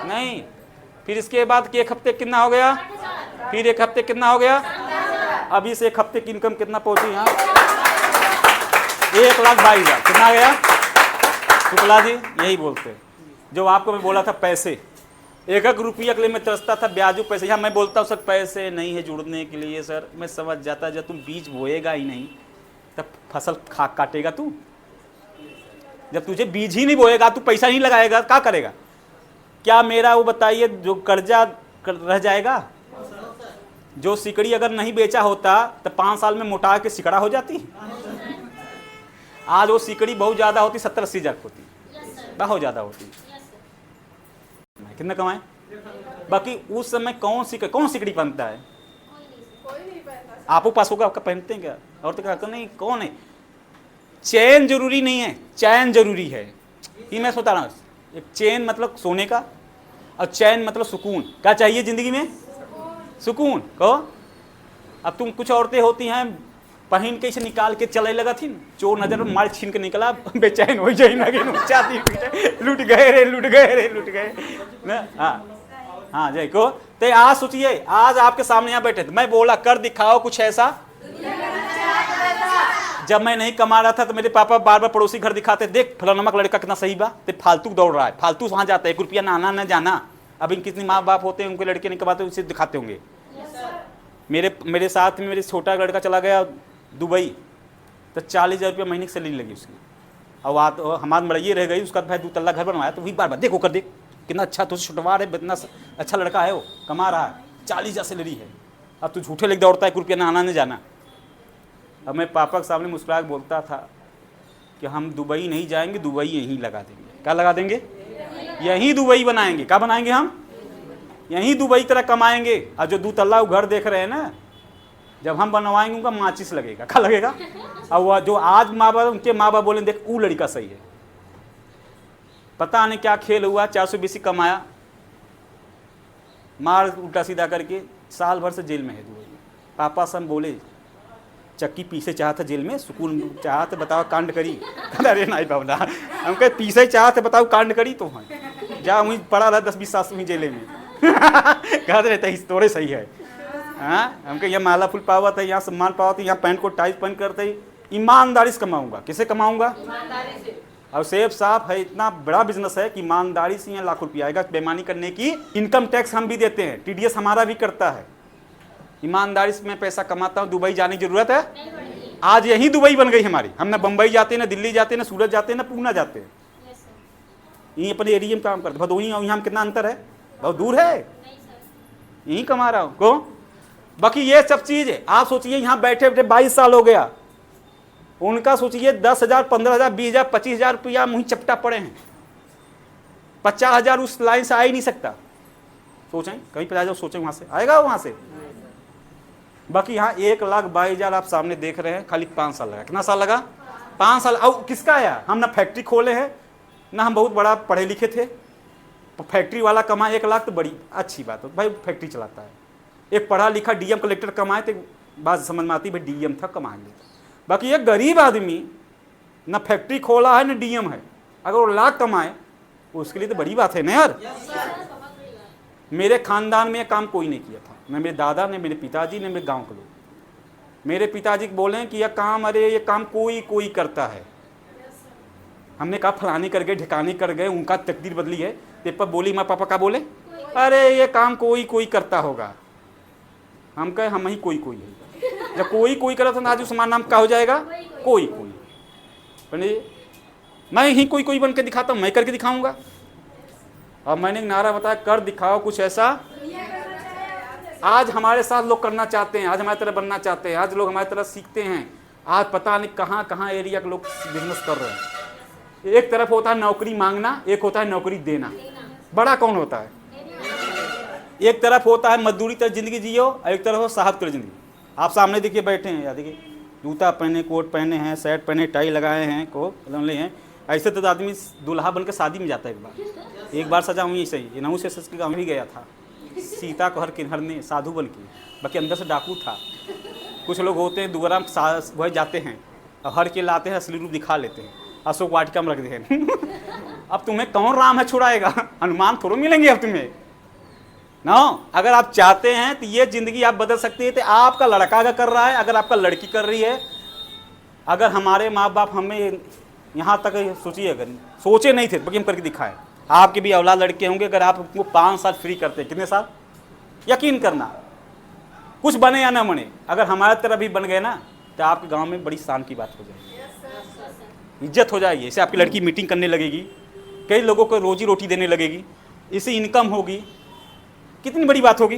नहीं। फिर इसके बाद 1 हफ्ते कितना हो गया, फिर 1 हफ्ते कितना हो गया। अब इस 1 हफ्ते की इनकम कितना पहुंची यहाँ? 1,22,000। कितना गया? शुक्ला जी यही बोलते हैं जो आपको मैं बोला था, पैसे 1 रुपया के लिए मैं तरसता था, ब्याजू पैसे। यहाँ मैं बोलता हूँ सर पैसे नहीं है जुड़ने के लिए। सर मैं समझ जाता, जब तुम बीज बोएगा ही नहीं तब फसल काटेगा तू। जब तुझे बीज ही नहीं बोएगा, तू पैसा नहीं लगाएगा, क्या करेगा? क्या मेरा वो बताइए जो कर्जा रह जाएगा? जो सिकड़ी अगर नहीं बेचा होता तो 5 साल में मोटा के सिकड़ा हो जाती। आज वो सिकड़ी बहुत ज़्यादा होती, 70-80 हज़ार होती, बहुत ज़्यादा होती। कितना कमाए? बाकी उस समय कौन सिकड़ी पहनता है? आपको पास होगा, आपका पहनते हैं क्या? और तो क्या नहीं, कौन है? चैन जरूरी नहीं है, चैन जरूरी है। ये मैं बता रहा हूँ, एक चैन मतलब सोने का, और चैन मतलब सुकून। क्या चाहिए जिंदगी में? सुकून। कहो अब तुम कुछ औरतें होती हैं पहन के इसे निकाल के चले लगा थी, चोर नजर में मार छीन के निकला, बेचैन हो जाए लगे, लुट गए रे, लुट गए रे, लुट गए ना। हाँ जय को। तो आज सोचिए, आज आपके सामने यहाँ बैठे थे, मैं बोला कर दिखाओ कुछ ऐसा। जब मैं नहीं कमा रहा था तो मेरे पापा बार बार पड़ोसी घर दिखाते, देख फला नमक लड़का कितना सही बा, तो फालतू दौड़ रहा है, फालतू वहां जाता है, 1 रुपया ना आना ना जाना। अब इन कितने माँ बाप होते हैं उनके लड़के नहीं कमाते, उसे दिखाते होंगे। मेरे साथ में मेरे छोटा लड़का चला गया दुबई, तो 40,000 रुपया महीने की सैलरी लगी उसकी। अब हमारे मड़िए रह गई, उसका भाई 2 तल्ला घर बनवाया, तो वही बार बार देखो कर देख कितना अच्छा तो छुटवार है, इतना अच्छा लड़का है, वो कमा रहा है, 40,000 सैलरी है। अब तू झूठे लेके दौड़ता है, 1 रुपया ना आना नहीं जाना। अब मैं पापा के सामने मुस्कुरा के बोलता था कि हम दुबई नहीं जाएंगे, दुबई यहीं लगा देंगे। क्या लगा देंगे? यहीं दुबई बनाएंगे। क्या बनाएंगे हम? यहीं दुबई तरह कमाएंगे। और जो 2 तल्ला घर देख रहे हैं ना, जब हम बनवाएंगे उनका माचिस लगेगा। क्या लगेगा? और वह जो आज माँ बाप, उनके माँ बाप बोले देख वो लड़का सही है। पता नहीं क्या खेल हुआ, 420 कमाया, मार उल्टा सीधा करके साल भर से जेल में है दुबई में। पापा से हम बोले चक्की पीसे चाहता जेल में, सुकून चाहते बताओ कांड करी। अरे नहीं बाबा, हम कहे पीसे चाहते बताओ कांड करी, तो हाँ जा वहीं पड़ा रहा 10-20 साल वहीं जेल में। कहते रहते इस तोड़े सही है। हाँ हम कहे यहाँ माला फूल पावा था, यहाँ सम्मान पावा था, यहाँ पैंट को टाइट पहन करते ईमानदारी से कमाऊंगा। किसे कमाऊंगा? और सेफ साफ है, इतना बड़ा बिजनेस है कि ईमानदारी से यहाँ लाख रुपया आएगा। बेईमानी करने की, इनकम टैक्स हम भी देते हैं, TDS हमारा भी करता है। ईमानदारी से मैं पैसा कमाता हूँ। दुबई जाने की जरूरत है? आज यही दुबई बन गई हमारी। हम ना बम्बई जाते हैं, ना दिल्ली जाते हैं, ना सूरत जाते हैं, ना पूना जाते हैं, यहीं अपने एरिया में काम करते। भदोही और यहाँ कितना अंतर है? बहुत दूर है, यहीं कमा रहा हूँ को। बाकी ये सब चीज है। आप सोचिए यहाँ बैठे बैठे 22 साल हो गया, उनका सोचिए 10,000, 15,000, 20,000, 25,000 रुपया मुँह चपटा पड़े हैं। 50,000 उस लाइन से आ ही नहीं सकता। सोचें कहीं 50,000 सोचें वहां से आएगा, वहां से। बाकी यहाँ 1,22,000 आप सामने देख रहे हैं, खाली 5 साल लगा। कितना साल लगा? 5 साल। अब किसका आया? हम ना फैक्ट्री खोले हैं, ना हम बहुत बड़ा पढ़े लिखे थे। फैक्ट्री वाला कमाए 1 लाख तो बड़ी अच्छी बात है भाई, फैक्ट्री चलाता है। एक पढ़ा लिखा DM कलेक्टर कमाए तो बात समझ में आती भाई DM था, कमा लेता। बाकी एक गरीब आदमी ना फैक्ट्री खोला है ना DM है, अगर वो लाख कमाए उसके लिए तो बड़ी बात है ना यार। मेरे खानदान में यह काम कोई नहीं किया था, न मेरे दादा, न मेरे पिताजी, न मेरे गांव के लोग। मेरे पिताजी बोले कि यह काम, अरे ये काम कोई कोई करता है। हमने कहा फलाने कर गए, ढिकाने कर गए, उनका तकदीर बदली है। पेपर बोली हमारे पापा का बोले, अरे ये काम कोई कोई करता होगा। हम कहे हम ही कोई कोई है। जब कोई कोई करा तो आज उसमान नाम क्या हो जाएगा, कोई कोई। मैं ही कोई कोई बन के दिखाता हूँ, मैं करके दिखाऊंगा। और मैंने एक नारा बताया, कर दिखाओ कुछ ऐसा। आज हमारे साथ लोग करना चाहते हैं, आज हमारी तरह बनना चाहते हैं, आज लोग हमारी तरह सीखते हैं। आज पता नहीं कहाँ कहाँ एरिया के लोग बिजनेस कर रहे हैं। एक तरफ होता है नौकरी मांगना, एक होता है नौकरी देना। बड़ा कौन होता है? एक तरफ होता है मजदूरी तरह जिंदगी जियो, और एक तरफ हो साहब तरह जिंदगी। आप सामने देखिए बैठे हैं, या देखिए जूता पहने, कोट पहने हैं, शर्ट पहने, टाई लगाए हैं, को लमले हैं। ऐसे तो आदमी दूल्हा बन के शादी में जाता है। एक बार सजा हुई सही, ये नहू से सच के गाँव भी गया था, सीता को हर किन्हर ने साधु बन के, बाकी अंदर से डाकू था। कुछ लोग होते हैं दोबारा वह जाते हैं और हर के लाते हैं, असली रूप दिखा लेते हैं, अशोक वाटिका में रख दे। अब तुम्हें कौन राम है छुड़ाएगा? हनुमान थोड़ा मिलेंगे अब तुम्हें ना। अगर आप चाहते हैं तो ये जिंदगी आप बदल सकते हैं। तो आपका लड़का अगर कर रहा है, अगर आपका लड़की कर रही है, अगर हमारे माँ बाप हमें यहाँ तक सोचिए, अगर सोचे नहीं थे बाकी हम करके दिखाए। आपके भी औलाद लड़के होंगे, अगर आप उनको 5 साल फ्री करते, कितने साल? यकीन करना, कुछ बने या ना बने, अगर हमारे तरह भी बन गए ना तो आपके गांव में बड़ी शान की बात हो जाएगी, इज्जत हो जाएगी। इससे आपकी लड़की मीटिंग करने लगेगी, कई लोगों को रोजी रोटी देने लगेगी, इससे इनकम होगी, कितनी बड़ी बात होगी।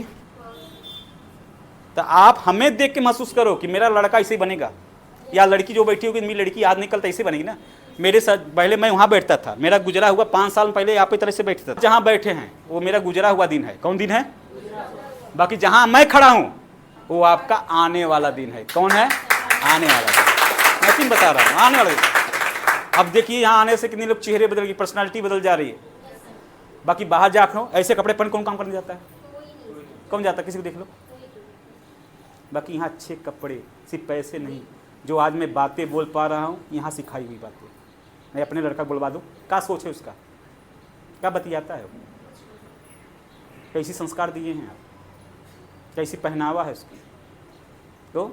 तो आप हमें देख के महसूस करो कि मेरा लड़का ऐसे बनेगा, या लड़की जो बैठी होगी, मेरी लड़की आज नहीं कल तो ऐसे बनेगी ना। मेरे साथ पहले मैं वहाँ बैठता था, मेरा गुजरा हुआ 5 साल पहले आप इस तरह से बैठता था। जहाँ बैठे हैं वो मेरा गुजरा हुआ दिन है। कौन दिन है? बाकी जहाँ मैं खड़ा हूँ वो आपका आने वाला दिन है। कौन है? आने वाला दिन। मैं क्यों बता रहा हूँ आने वाला दिन। अब देखिए यहाँ आने से कितने लोग चेहरे बदल गए, पर्सनालिटी बदल जा रही है। बाकी बाहर जाकर ऐसे कपड़े पहन कौन काम करने जाता है? कौन जाता है? किसी को देख लो। बाकी यहाँ अच्छे कपड़े, सिर्फ पैसे नहीं। जो आज मैं बातें बोल पा रहा हूँ, यहाँ सिखाई हुई बातें मैं अपने लड़का को बोलवा दूँ, क्या सोच है उसका, क्या बतियाता है, कैसी संस्कार दिए हैं आप, कैसी पहनावा है उसकी। तो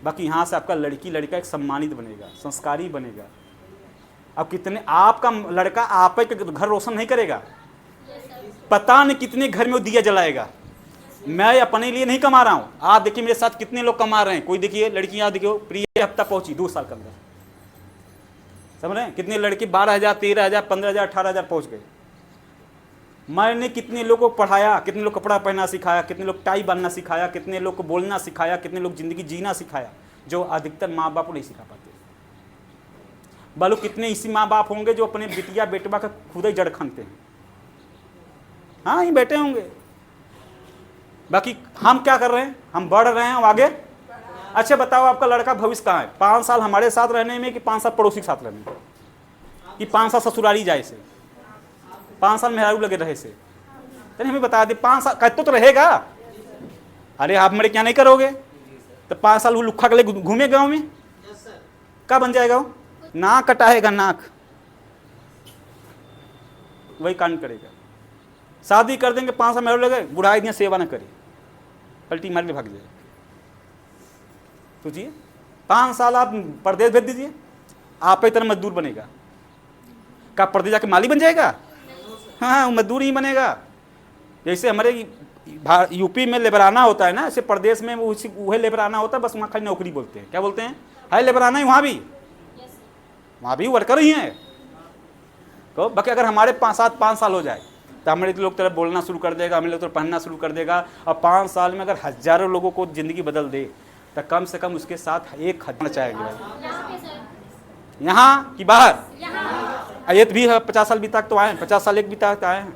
बाकी यहाँ से आपका लड़का एक सम्मानित बनेगा, संस्कारी बनेगा। अब कितने आपका लड़का आप के घर रोशन नहीं करेगा, पता नहीं कितने घर में वो दिया जलाएगा। मैं अपने लिए नहीं कमा रहा हूँ। आप देखिए मेरे साथ कितने लोग कमा रहे हैं। कोई देखिए लड़कियां, देखिए प्रिय हफ्ता पहुंची 2 साल के अंदर, समझ रहे हैं? कितने लड़के 12,000, 13,000, 15,000, 18,000 पहुंच गए। मैंने कितने लोगों को पढ़ाया, कितने लोग कपड़ा पहनना सिखाया, कितने लोग टाई बांधना सिखाया, कितने लोग को बोलना सिखाया, कितने लोग जिंदगी जीना सिखाया, जो अधिकतर माँ बाप को नहीं सिखा पाते। बालू कितने इसी माँ बाप होंगे जो अपने बिटिया बेटवा का खुद ही जड़ खनते हैं। हाँ, ये बैठे होंगे। बाकी हम क्या कर रहे हैं? हम बढ़ रहे हैं आगे। अच्छा बताओ, आपका लड़का भविष्य कहाँ है? 5 साल हमारे साथ रहने में कि 5 साल पड़ोसी के साथ रहने में, कि 5 साल ससुराली जाए से, 5 साल मेहरारू लगे रहे से? तो हमें बता दे 5 साल कहते तो रहेगा। अरे आप मेरे क्या नहीं करोगे तो 5 साल वो लुक्खा के लिए घूमे गाँव में, क्या बन जाएगा? वो नाक कटाएगा, नाक वही कांड करेगा। शादी कर देंगे, 5 साल मेहरारू लगे, बुढ़ाई दिया सेवा न करे, पलटी मार के भाग जाए। सोचिए 5 साल आप परदेश भेज दीजिए, आप ही तरह मजदूर बनेगा। क्या परदेश जाके माली बन जाएगा? हाँ, वो मजदूर ही बनेगा। जैसे हमारे यूपी में लेबराना होता है ना, ऐसे प्रदेश में वही लेबराना होता है, बस वहाँ खाली नौकरी बोलते हैं। क्या बोलते हैं? है लेबराना ही, वहाँ भी वर्कर ही हैं। तो बाकी अगर हमारे 5 साल हो जाए तो हमारे लोग तरफ बोलना शुरू कर देगा, हमारे लोग तरफ पढ़ना शुरू कर देगा। और 5 साल में अगर हजारों लोगों को ज़िंदगी बदल दे तो कम से कम उसके साथ 1,000 चाहेंगे। यहाँ कि बाहर? ये भी 50 साल बीता तो आए हैं, 50 साल एक बीता आए हैं।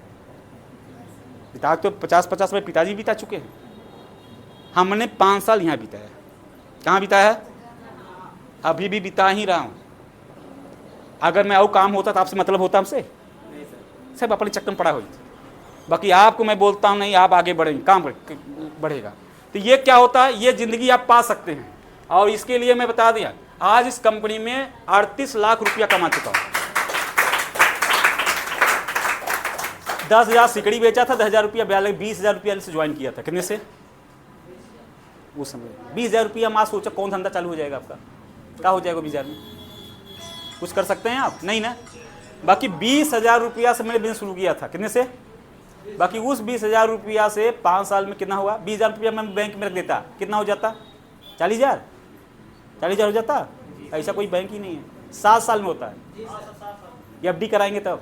बीता तो 50 में पिताजी बीता चुके हैं। हमने 5 साल यहाँ बिताया। कहाँ बिताया है? अभी भी बिता ही रहा हूँ। अगर मैं और काम होता तो आपसे मतलब होता हमसे? सब अपने चक्कर में पड़ा हुई। बाकी आपको मैं बोलता हूँ नहीं, आप आगे बढ़ेंगे, काम बढ़ेगा। तो ये क्या होता है, ये ज़िंदगी आप पा सकते हैं। और इसके लिए मैं बता दिया, आज इस कंपनी में 38 लाख रुपया कमा चुका हूँ। 10,000 सिकड़ी बेचा था, 10,000 रुपया 20,000 रुपया से ज्वाइन किया था। कितने से? उस समय 20,000 रुपया। माँ सोचा कौन धंधा चालू हो जाएगा आपका? क्या हो जाएगा 20,000 में? कुछ कर सकते हैं आप? नहीं ना। बाकी 20,000 रुपया से मैंने बिजनेस शुरू किया था। कितने से? बाकी उस 20,000 रुपया से 5 साल में कितना हुआ? 20,000 रुपया मैं बैंक में रख देता, कितना हो जाता? 40,000 40,000 हो जाता। ऐसा कोई बैंक ही नहीं है, 7 साल में होता है। ये एफडी कराएंगे तब,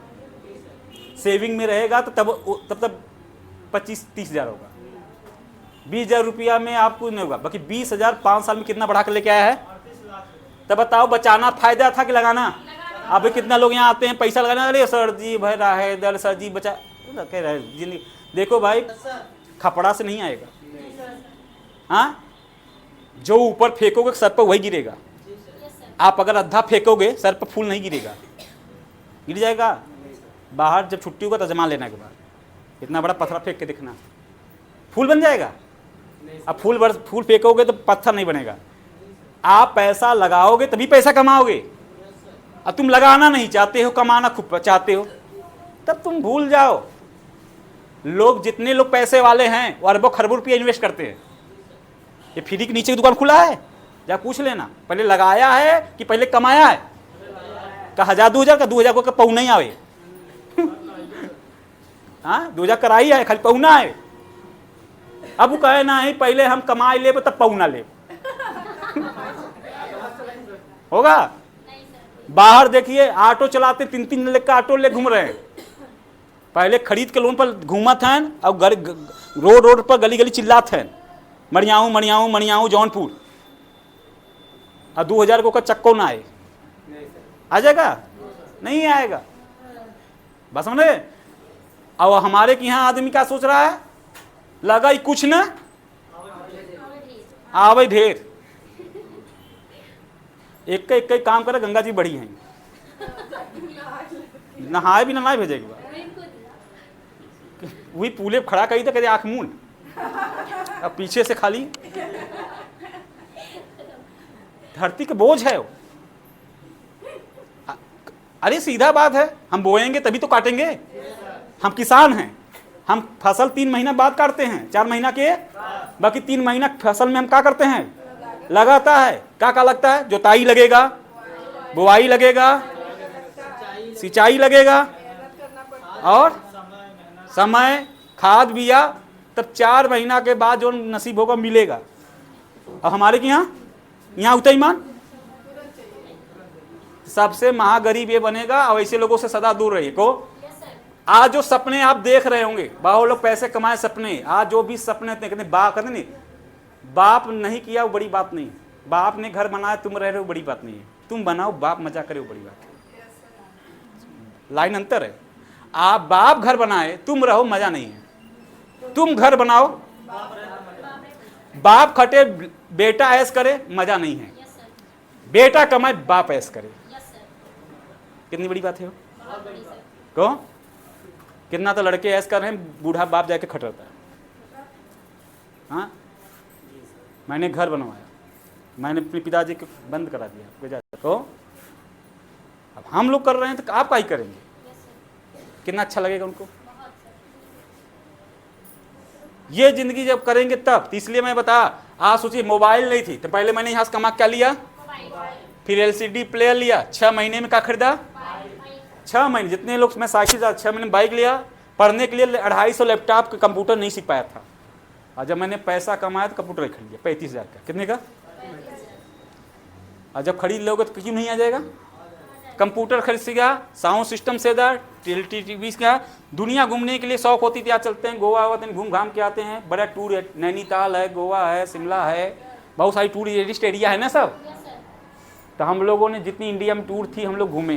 सेविंग में रहेगा तो तब 25-30,000 होगा। 20,000 रुपया में आपको नहीं होगा। बाकी 20,000 5 साल में कितना बढ़ा कर लेके आया है? तब बताओ, बचाना फायदा था कि लगाना? अभी कितना लोग यहाँ आते हैं पैसा लगाना, अरे सर जी भर रहा है दर, सर जी बचा कह रहे हैं जिंदगी। देखो भाई, खपड़ा से नहीं आएगा। हाँ, जो ऊपर फेंकोगे सर पर वही गिरेगा। आप अगर अद्धा फेंकोगे सर पर फूल नहीं गिरेगा, गिर जाएगा। बाहर जब छुट्टी होगा तो जमा लेने के बाद इतना बड़ा पत्थर फेंक के देखना, फूल बन जाएगा। अब फूल फेंकोगे तो पत्थर नहीं बनेगा। आप पैसा लगाओगे तभी पैसा कमाओगे। अब तुम लगाना नहीं चाहते हो, कमाना खूब चाहते हो, तब तुम भूल जाओ। लोग, जितने लोग पैसे वाले हैं वो अरबों खरबों रुपया इन्वेस्ट करते हैं। ये फ्री के नीचे की दुकान खुला है, जा पूछ लेना, पहले लगाया है कि पहले कमाया है? का 1,000-2,000 का 2,000 को पौना ही आवे। हाँ, 2,000 कराई है, खाली पौना है। अब वो कहे ना ही पहले हम कमाई ले तब पौना ले होगा। बाहर देखिए, ऑटो चलाते 3-3 लाख का ऑटो ले घूम रहे हैं। पहले खरीद के लोन पर घूमत हैं, अब रोड पर गली गली चिल्लात हैं, मड़ियाऊँ मड़ियाऊँ मड़ियाऊँ जौनपुर। और 2,000 को का चक्को ना आए, आ जाएगा? नहीं आएगा। बस समझे? अब हमारे के यहाँ आदमी क्या सोच रहा है? लगा ही कुछ ना आवे ढेर। एक काम करे, गंगा जी बड़ी हैं, नहाए भी नहाए भेजेगा। वही पूले खड़ा कही था, कहते आँख मूंद, अब पीछे से खाली धरती के बोझ है वो। अरे सीधा बात है, हम बोएंगे तभी तो काटेंगे। हम किसान हैं, हम फसल 3 महीना बाद काटते हैं, 4 महीना के। बाकी 3 महीना फसल में हम क्या करते हैं? लगाता है। क्या लगता है? जोताई लगेगा, बुआई लगेगा, सिंचाई लगेगा, और समय, खाद, बिया। तब 4 महीना के बाद जो नसीब होगा मिलेगा। और हमारे के यहाँ उतना ईमान, सबसे महागरीब ये बनेगा। और ऐसे लोगों से सदा दूर रहिए। को आज जो सपने आप देख रहे होंगे, बहुत लोग पैसे कमाए सपने, आज जो भी सपने कहते कहते नहीं, बाप नहीं किया वो बड़ी बात नहीं। बाप ने घर बनाया, तुम रह रहे हो, बड़ी बात नहीं है। तुम बनाओ, बाप मजा करे, वो बड़ी बात है। लाइन अंतर है। आप बाप घर बनाए, तुम रहो, मजा नहीं है। तुम घर बनाओ, बाप खटे, बेटा ऐश करे, मजा नहीं है। बेटा कमाए, बाप ऐश करे, कितनी बड़ी बात है को? कितना तो लड़के ऐश कर रहे हैं, बूढ़ा बाप जाके खटरता है। हाँ, मैंने घर बनवाया, मैंने अपने पिताजी को बंद करा दिया तो अब हम लोग कर रहे हैं, तो आप क्या ही करेंगे? कितना अच्छा लगेगा उनको। ये जिंदगी जब करेंगे तब। तो इसलिए मैं बता, आज सोचिए मोबाइल नहीं थी तो पहले मैंने यहाँ से कमा क्या लिया, फिर एलसीडी प्लेयर लिया। 6 महीने में क्या खरीदा? 6 महीने। जितने लोग, मैं साइकिल 6 महीने में बाइक लिया। पढ़ने के लिए 250 लैपटॉप, कंप्यूटर नहीं सीख पाया था। और जब मैंने पैसा कमाया तो कंप्यूटर खरीद लिया 35,000 का। कितने का? और जब खरीद लोगे तो क्यों नहीं आ जाएगा? कंप्यूटर खरीदेगा, साउंड सिस्टम से टीवी का। दुनिया घूमने के लिए शौक होती थी, आज चलते हैं गोवा होते हैं, घूम घाम के आते हैं। बड़ा टूर है, नैनीताल है, गोवा है, शिमला है, बहुत सारी टूरिस्ट एरिया है ना सब। तो हम लोगों ने जितनी इंडिया में टूर थी हम लोग घूमे,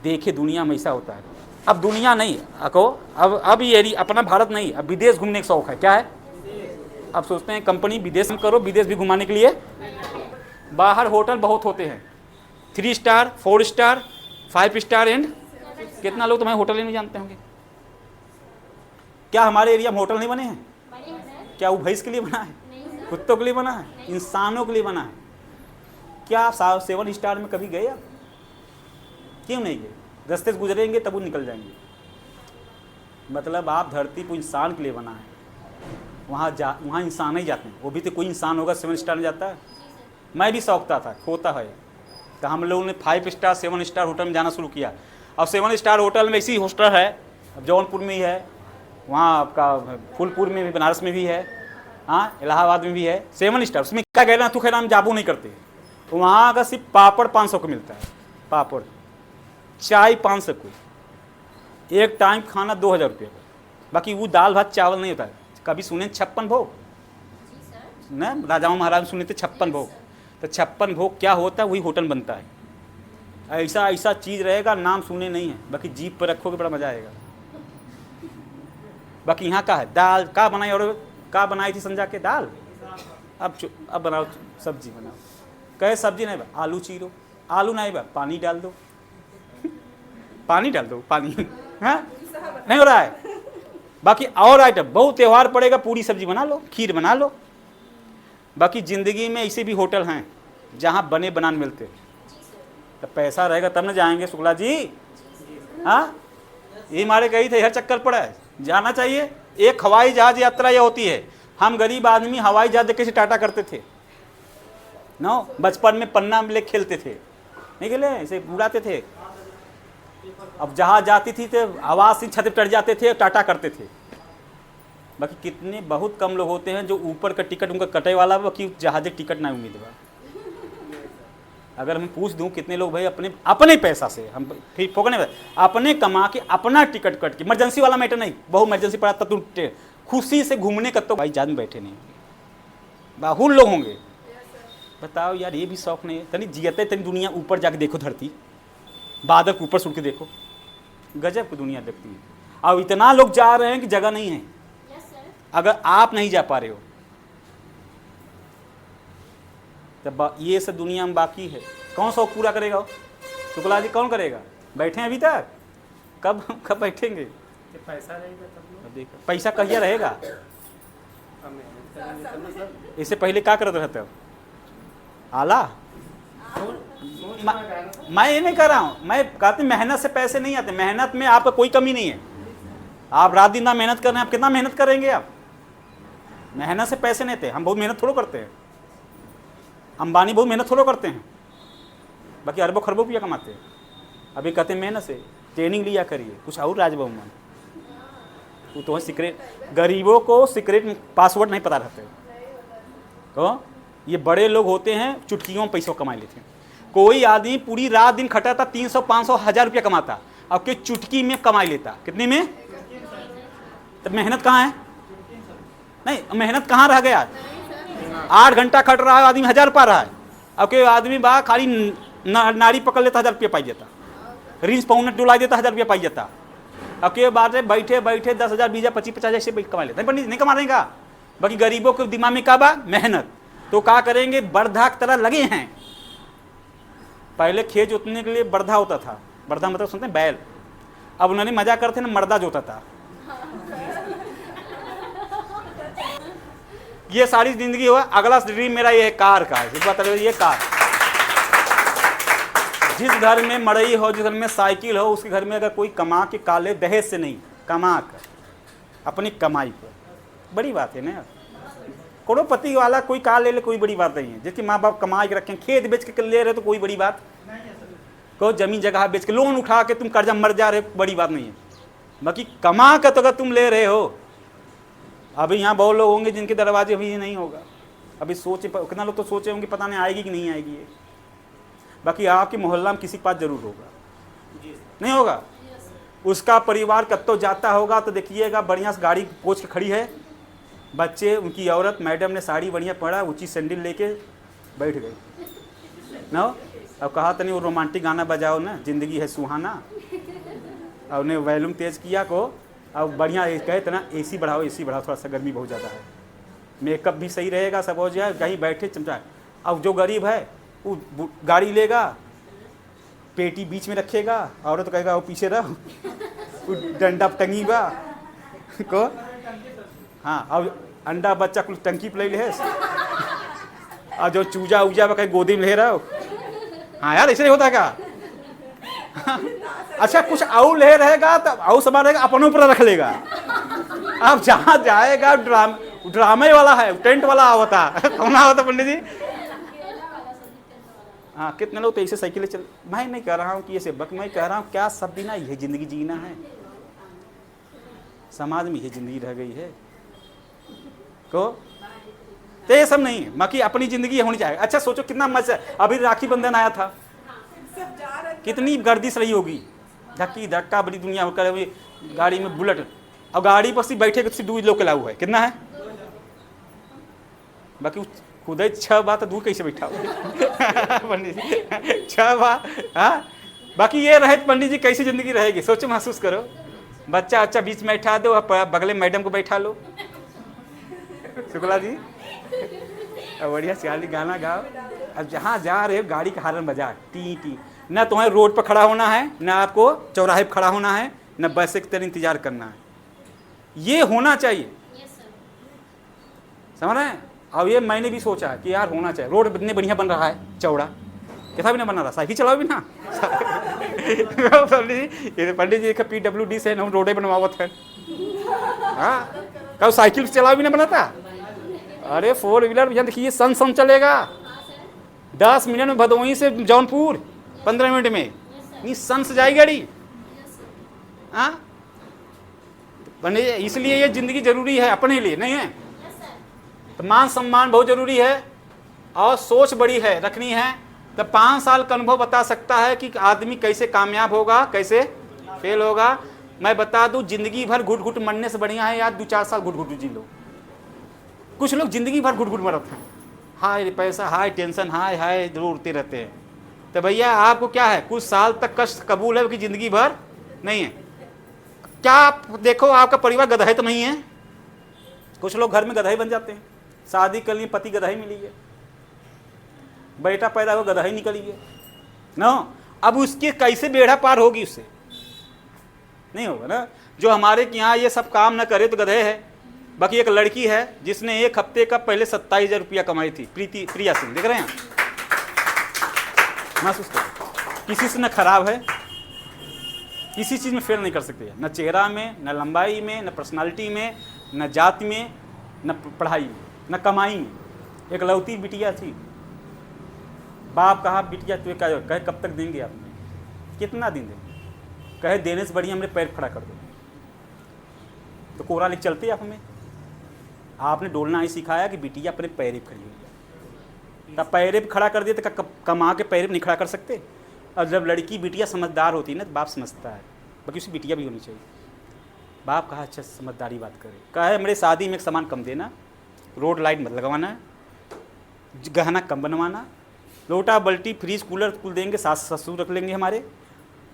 देखे दुनिया में ऐसा होता है। अब दुनिया नहीं को, अब ये अपना भारत नहीं, अब विदेश घूमने का शौक है। क्या है? अब सोचते हैं कंपनी विदेश में करो, विदेश भी घुमाने के लिए। बाहर होटल बहुत होते हैं, 3 स्टार, 4 स्टार, 5 स्टार एंड कितना लोग तुम्हारे होटल ही नहीं जानते होंगे। क्या हमारे एरिया में होटल नहीं बने हैं? क्या वो भैंस के लिए बना है, कुत्तों के लिए बना है, इंसानों के लिए बना है? क्या आप 7 स्टार में कभी गए? आप क्यों नहीं गए? रास्ते से गुजरेंगे तब वो निकल जाएंगे। मतलब आप धरती को इंसान के लिए बना है, वहाँ इंसान ही जाते हैं। वो भी तो कोई इंसान होगा 7 स्टार में जाता है। मैं भी शौकता था, खोता है। तो हम लोगों ने 5 स्टार 7 स्टार होटल में जाना शुरू किया। अब 7 स्टार होटल में इसी हॉस्टल है, अब जौनपुर में ही है, वहाँ आपका फूलपुर में भी, बनारस में भी है, हाँ इलाहाबाद में भी है 7 स्टार। उसमें क्या कह रहे हैं, तू खैर हम जाबू नहीं करते, तो वहाँ का सिर्फ पापड़ 500 को मिलता है, पापड़, चाय 500 को, एक टाइम खाना 2000 रुपये का, बाकी वो दाल भात चावल नहीं होता है। कभी सुने 56 भोग ना, राजाओं महाराज सुने थे 56 भोग, तो 56 भोग क्या होता है, वही होटल बनता है। ऐसा ऐसा चीज़ रहेगा, नाम सुने नहीं है, बाकी जीप पर रखोगे बड़ा मज़ा आएगा। बाकी यहाँ का है दाल का बनाई, और का बनाई थी संजा के दाल, अब बनाओ सब्जी बनाओ, कहे सब्जी नहीं बा आलू चीरो, आलू नहीं बा पानी डाल दो पानी डाल दो, पानी हाँ नहीं हो रहा है। बाकी और आइटम बहुत, त्यौहार पड़ेगा पूरी सब्जी बना लो, खीर बना लो। बाकी ज़िंदगी में ऐसे भी होटल हैं जहाँ बने बनान मिलते, तो पैसा रहेगा तब ना जाएंगे शुक्ला जी। हाँ ये हमारे कही थे, हर चक्कर पड़ा है, जाना चाहिए। एक हवाई जहाज यात्रा ये होती है, हम गरीब आदमी हवाई जहाज देख के टाटा करते थे नो, बचपन में पन्ना में ले खेलते थे, नहीं खेले ऐसे उड़ाते थे। अब जहाज जाती थी तो आवाज़ से छत पर चढ़ जाते थे, टाटा करते थे। बाकी कितने बहुत कम लोग होते हैं जो ऊपर का टिकट उनका कटे वाला, बाकी जहाज टिकट ना उम्मीदवार। अगर मैं पूछ दूं कितने लोग भाई अपने अपने पैसा से, हम फिर फोकने अपने कमा के अपना टिकट कट के, इमरजेंसी वाला मैटर नहीं, बहुत इमरजेंसी पड़ा तब तुम खुशी से घूमने का, तो भाई जान बैठे नहीं, बहुत लोग होंगे। बताओ यार, ये भी शौक नहीं है तनी जियते, तनी दुनिया ऊपर जाके देखो, धरती बादल के ऊपर सुट के देखो, गजब की दुनिया देखती है। अब इतना लोग जा रहे हैं कि जगह नहीं है, अगर आप नहीं जा पा रहे हो तब ये सब दुनिया में बाकी है। कौन शौक पूरा करेगा शुक्ला जी, कौन करेगा? बैठे हैं अभी तक, कब बैठेंगे? पैसा रहेगा तब लोग, पैसा कहिया रहेगा? इससे पहले क्या करते रहते हो? आला मैं ये नहीं कर रहा हूँ, मैं कहती मेहनत से पैसे नहीं आते, मेहनत में आपका कोई कमी नहीं है। आप रात दिन ना मेहनत कर रहे हैं, आप कितना मेहनत करेंगे? आप मेहनत से पैसे नहीं थे, हम बहुत मेहनत थोड़ा करते हैं, अंबानी बहुत मेहनत थोड़ा करते हैं, बाकी अरबों खरबों रुपया कमाते हैं। अभी कहते हैं मेहनत से ट्रेनिंग लिया करिए, कुछ और राजभवन वो तो है सीक्रेट, गरीबों को सीक्रेट पासवर्ड नहीं पता रहते। तो ये बड़े लोग होते हैं चुटकियों में पैसों कमा लेते हैं। कोई आदमी पूरी रात दिन खटाता 300 500 1000 रुपया कमाता, अब के चुटकी में कमाई लेता, कितने में? तो मेहनत कहाँ है? नहीं मेहनत कहाँ रह गया? 8 घंटा खट रहा है आदमी, 1000 पा रहा है। अब के आदमी बा खाली नारी पकड़ लेता 1000 रुपया पाई जाता, रिंच पाउंड डुला देता 1000 रुपया पाई जाता। अब के बाद बैठे बैठे 10,000 20,000 25,000 ऐसे कमा लेता, नहीं कमा देगा। बाकी गरीबों के दिमाग में क्या बा? मेहनत। तो क्या करेंगे? बर्धा की तरह लगे हैं। पहले खेत जोतने के लिए बर्धा होता था, बर्धा मतलब सुनते हैं बैल, अब उन्होंने मजा करते ना मर्दा जोता था। ये सारी जिंदगी हुआ। अगला ड्रीम मेरा ये है कार का, ये कार। जिस घर में मड़ई हो, जिस घर में साइकिल हो, उसके घर में अगर कोई कमा के काले, दहेज से नहीं, कमा कर अपनी कमाई पर, बड़ी बात है ना। करोड़पति वाला कोई कार ले ले, कोई बड़ी बात नहीं है। जिसके माँ बाप कमा के रखें, खेत बेच के ले रहे तो कोई बड़ी बात, को जमीन जगह बेच के लोन उठा के तुम कर्जा मर जा रहे, बड़ी बात नहीं है। बाकी कमा कर तो अगर तुम ले रहे हो, अभी यहाँ बहुत लोग होंगे जिनके दरवाजे अभी नहीं होगा, अभी सोचे, कितना लोग तो सोचे होंगे पता नहीं आएगी कि नहीं आएगी ये। बाकी आपके मोहल्ला में किसी के पास जरूर होगा, नहीं होगा? उसका परिवार कब तो जाता होगा तो देखिएगा बढ़िया से गाड़ी पोछ के खड़ी है, बच्चे, उनकी औरत, मैडम ने साड़ी बढ़िया पहना, ऊँची सैंडल लेके बैठ गई ना। अब कहा तनी वो रोमांटिक गाना बजाओ ना, जिंदगी है सुहाना, और उन्हें वॉल्यूम तेज किया को, अब बढ़िया कहे ना एसी बढ़ाओ, एसी बढ़ाओ, थोड़ा सा गर्मी बहुत ज़्यादा है, मेकअप भी सही रहेगा, सब हो जाए, कहीं बैठे चमचा। अब जो गरीब है वो गाड़ी लेगा, पेटी बीच में रखेगा, औरत तो कहेगा वो पीछे रहो, वो डंडा टंगी बा को, हाँ, अब अंडा बच्चा कुछ टंकी पे ले है, और जो चूजा उजा कहीं गोदी में ले रहा हो। हाँ यार ऐसे नहीं होता क्या? अच्छा कुछ और ले रहेगा तो और सामान रहेगा, अपनों पर रख लेगा। अब जहाँ जाएगा ड्रामे वाला है, टेंट वाला होता, कौन होता पंडित जी? हाँ, कितने लोग तो ऐसे साइकिलें चल, मैं नहीं कह रहा हूँ कि ऐसे बक, मैं कह रहा हूँ क्या सब बिना यही ज़िंदगी जीना है, समाज में यही ज़िंदगी रह गई है को, तो ये सब नहीं है, बाकी अपनी ज़िंदगी होनी चाहिए। अच्छा सोचो कितना मजा, अभी राखी बंधन आया था, कितनी गर्दिश रही होगी, धक्की धक्का बड़ी दुनिया होकर अभी गाड़ी में बुलेट, और गाड़ी पर सिर्फ बैठे सिर्फ 2 लोग अलाउ है, कितना है, बाकी खुद ही 6 बार तो दूर कैसे बैठा हो पंडित जी 6 बार, हाँ, बाकी ये रहे पंडित जी कैसी ज़िंदगी रहेगी, सोचो महसूस करो, बच्चा अच्छा बीच में बैठा दो, बगले मैडम को बैठा लो, शुक्ला जी अब बढ़िया सियाली गाना गाओ, अब जहाँ जा रहे हो गाड़ी का हारन बजा टी टी, ना तुम्हें रोड पर खड़ा होना है, ना आपको चौराहे पर खड़ा होना है, ना बस के तरह इंतजार करना है, ये होना चाहिए, समझ रहे हैं। अब ये मैंने भी सोचा है कि यार होना चाहिए, रोड इतने बढ़िया बन रहा है चौड़ा, कैसा भी ना बना रहा, साइकिल चलाओ भी ना पंडित जी का PWD से हम रोडे बनवावत है, हाँ कब साइकिल चलाओ भी ना बनाता, अरे 4 व्हीलर भैया देखिए सन सन चलेगा, 10 मिनट में भदोही से जौनपुर 15 मिनट में नहीं सन से जाएगी गाड़ी, हाँ पंडित, इसलिए ये जिंदगी जरूरी है अपने लिए, नहीं है तो मान सम्मान बहुत जरूरी है, और सोच बड़ी है रखनी है, तो 5 साल का अनुभव बता सकता है कि आदमी कैसे कामयाब होगा कैसे फेल होगा। मैं बता दूं जिंदगी भर घुट घुट मरने से बढ़िया है यार 2-4 साल घुट घुट जी लो। कुछ लोग जिंदगी भर घुट घुट मरते हैं, हाय पैसा हाय टेंशन हाय हाय जरूर उड़ते रहते हैं, तो भैया आपको क्या है कुछ साल तक कष्ट कबूल है कि जिंदगी भर नहीं है। क्या आप देखो आपका परिवार गधाई तो नहीं है, कुछ लोग घर में गधाई बन जाते हैं, शादी कर लिए पति गधाई मिली है, बेटा पैदा हो गधाई निकली है ना, अब उसके कैसे बेड़ा पार होगी, उससे नहीं होगा ना। जो हमारे यहाँ ये सब काम ना करे तो गधे है। बाकी एक लड़की है जिसने 1 हफ्ते का पहले 27,000 रुपया कमाई थी, प्रिया सिंह, देख रहे हैं महसूस करो, किसी से न खराब है, किसी चीज़ में फेल नहीं कर सकते, न चेहरा में, न लंबाई में, न पर्सनालिटी में, न जाति में, न पढ़ाई में, न कमाई में। एक लौती बिटिया थी, बाप कहा बिटिया तुझे क्या कहे कब तक देंगे आपने, कितना दिन देंगे, कहे देने से बढ़िया मेरे पैर खड़ा कर दो, तो कोरा लेके चलते आप हमें, आपने डोलना ही सिखाया कि बिटिया अपने पैर खड़ी हुई, तब पैर खड़ा कर दिए तो कमा के पैर नहीं खड़ा कर सकते। और जब लड़की बिटिया समझदार होती है ना तो बाप समझता है, बाकी उसी बिटिया भी होनी चाहिए। बाप कहा अच्छा समझदारी बात करे, कहा मेरे शादी में एक सामान कम देना, रोड लाइट मत लगवाना, गहना कम बनवाना, लोटा बल्टी फ्रिज कूलर कुल देंगे, सास ससुर रख लेंगे हमारे,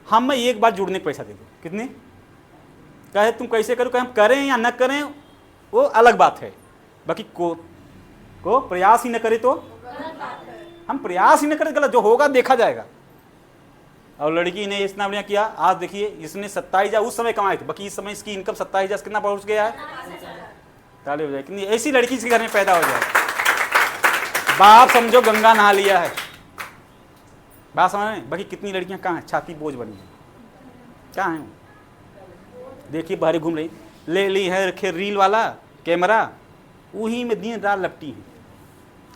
हम एक बार जुड़ने के पैसा दे दो, कितने, कहे तुम कैसे करो, कहे हम करें या न करें वो अलग बात है, बाकी को प्रयास ही न करे तो हम प्रयास ही न करें गलत, जो होगा देखा जाएगा। और लड़की ने इतना बढ़िया किया, आज देखिए इसने 27,000 उस समय कमाए थे, बाकी इस समय इसकी इनकम 27,000 कितना पहुंच गया है, ताली हो जाए, कितनी ऐसी लड़की इसके घर में पैदा हो जाए, बाप समझो गंगा नहा लिया है, बात समझ में। बाकी कितनी लड़कियां कहाँ हैं, छाती बोझ बनी है, कहाँ हैं, देखिए बाहर घूम रही, ले ली है रखे रील वाला कैमरा, वहीं में दिन रात लपटी है,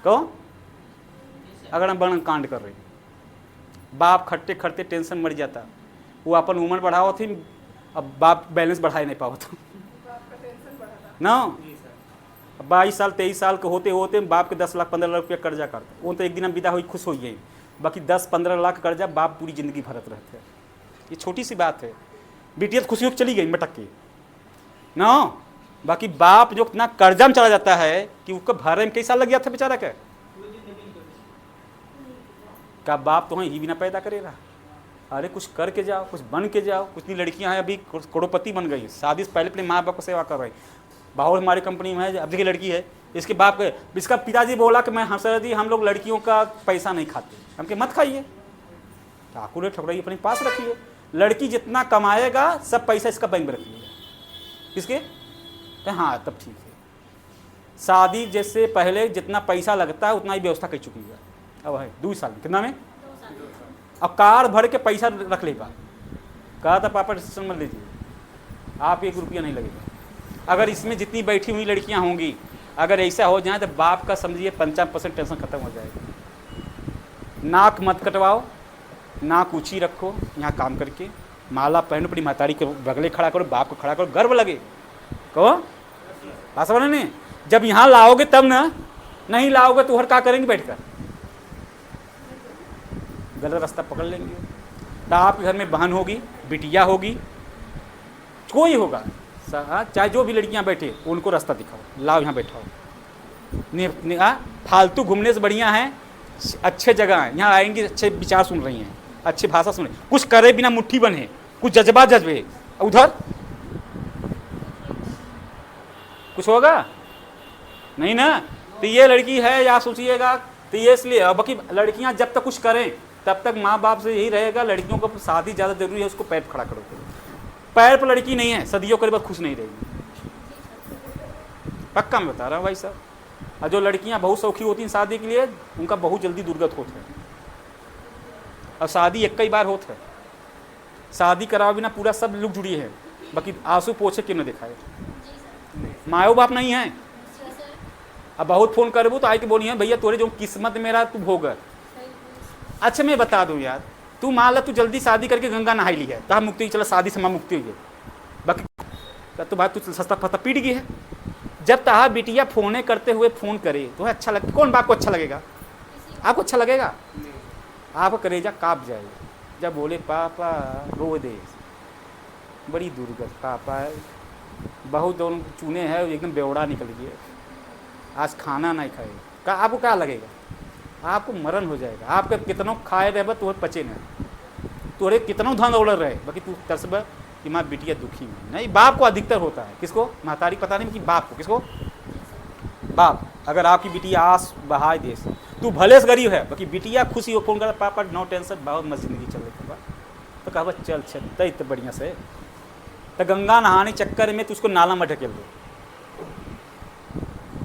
कहो अगर हम बड़न कांड कर रहे, बाप खट्टे खट्टे टेंशन मर जाता, वो अपन उम्र बढ़ाओ थी, अब बाप बैलेंस बढ़ाए नहीं पाओ तो ना, 22 साल 23 साल के होते होते बाप के 10 लाख 15 लाख रुपया कर्जा करता, वो तो एक दिन हम विदा हुई खुश हो गई, बाकी 10-15 लाख कर्जा बाप पूरी ज़िंदगी भरत रहते हैं। ये छोटी सी बात है, बिटिया खुशी होकर चली गई मटक के ना, बाकी बाप जो इतना कर्जा में चला जाता है कि उसको भरने में कई साल लग गया था बेचारा के, का बाप तो ही बिना पैदा करेगा, अरे कुछ करके जाओ, कुछ बन के जाओ। कुछ लड़कियां हैं अभी करोड़पति बन गई, शादी से पहले अपने माँ बाप को सेवा कर रही, बाहर हमारी कंपनी में है, अब देखिए लड़की है, इसके बाप के इसका पिताजी बोला कि मैं हंसरदी हम लोग लड़कियों का पैसा नहीं खाते, हम के मत खाइए, ठाकुर ठकुराई अपने पास रखिए, लड़की जितना कमाएगा सब पैसा इसका बैंक में रखिएगा, किसके, हाँ तब ठीक है, शादी जैसे पहले जितना पैसा लगता है उतना ही व्यवस्था कर चुकी है, अब है 2 साल कितना में, अब कार भर के पैसा रख लेगा, कहा था पापा डिसीजन मत लीजिए, आप 1 रुपया नहीं लगेगा। अगर इसमें जितनी बैठी हुई लड़कियां होंगी अगर ऐसा हो जाए तो बाप का समझिए 55% टेंशन खत्म हो जाएगा। नाक मत कटवाओ, नाक ऊंची रखो, यहाँ काम करके माला पहनो, अपनी महतारी के बगले खड़ा करो, बाप को खड़ा करो, गर्व लगे। कहो बात समझ नहीं? जब यहाँ लाओगे तब ना, नहीं लाओगे तो हर क्या करेंगे बैठकर, गलत रास्ता पकड़ लेंगे। तो आपके घर में बहन होगी, बिटिया होगी, कोई होगा, चाहे जो भी लड़कियां बैठे उनको रास्ता दिखाओ, लाओ यहाँ बैठाओ। फालतू घूमने से बढ़िया है अच्छे जगह है, यहाँ आएंगे अच्छे विचार सुन रही हैं, अच्छी भाषा सुन रही, कुछ करे बिना मुट्ठी बने, कुछ जज्बा जज्बे, उधर कुछ होगा नहीं ना। तो ये लड़की है या सोचिएगा, तो ये इसलिए बाकी लड़कियां जब तक कुछ करें तब तक माँ बाप से यही रहेगा, लड़कियों को शादी ज़्यादा जरूरी है, उसको पैर खड़ा करो। पैर पर लड़की नहीं है, सदियों करे बाद खुश नहीं रहेगी, पक्का मैं बता रहा हूँ भाई साहब। और जो लड़कियां बहुत सौखी होती हैं शादी के लिए, उनका बहुत जल्दी दुर्गत होता है, और शादी एक कई बार होता है। शादी कराओ बिना पूरा सब लोग जुड़ी है, बाकी आंसू पोछे क्यों न दिखाए, मायो बाप नहीं है। अब बहुत फोन करबू तो आई के बोली है भैया तोरे जो किस्मत मेरा तू भोग। अच्छा मैं बता दूं यार, तू मान ला तू जल्दी शादी करके गंगा नहाई ली है, तो हम मुक्ति, चला शादी से माँ मुक्ति हुई है, बाकी तो भाई तू सस्ता फस्ता पीट गई है। जब तहा बिटिया फोने करते हुए फोन करे तो अच्छा लगे, कौन बाप को अच्छा लगेगा? आपको अच्छा लगेगा? आपका कलेजा काँप जाएगा जब बोले पापा रो दे, बड़ी दुर्गत पापा है, बहुत दोनों चूने हैं एकदम बेवड़ा निकल गया, आज खाना नहीं खाए का, आपको क्या लगेगा? आपको मरण हो जाएगा। आपके कितनों खाए रहे तुम्हें पचे नहीं, तोरे कितनों धन दौड़ रहे, बाकी तू तरसब कि माँ बिटिया दुखी में नहीं। बाप को अधिकतर होता है, किसको? महतारी पता नहीं कि बाप को, किसको? बाप। अगर आपकी बिटिया आस बहाय दे, तू भले से गरीब है, बाकी बिटिया खुशी हो, फोन कर पापा नो टेंशन, बहुत मस्त जिंदगी चल रही है, तो कहा चल चल तय तो बढ़िया से। तो गंगा नहाने चक्कर में तो उसको नाला में ढकेल दो।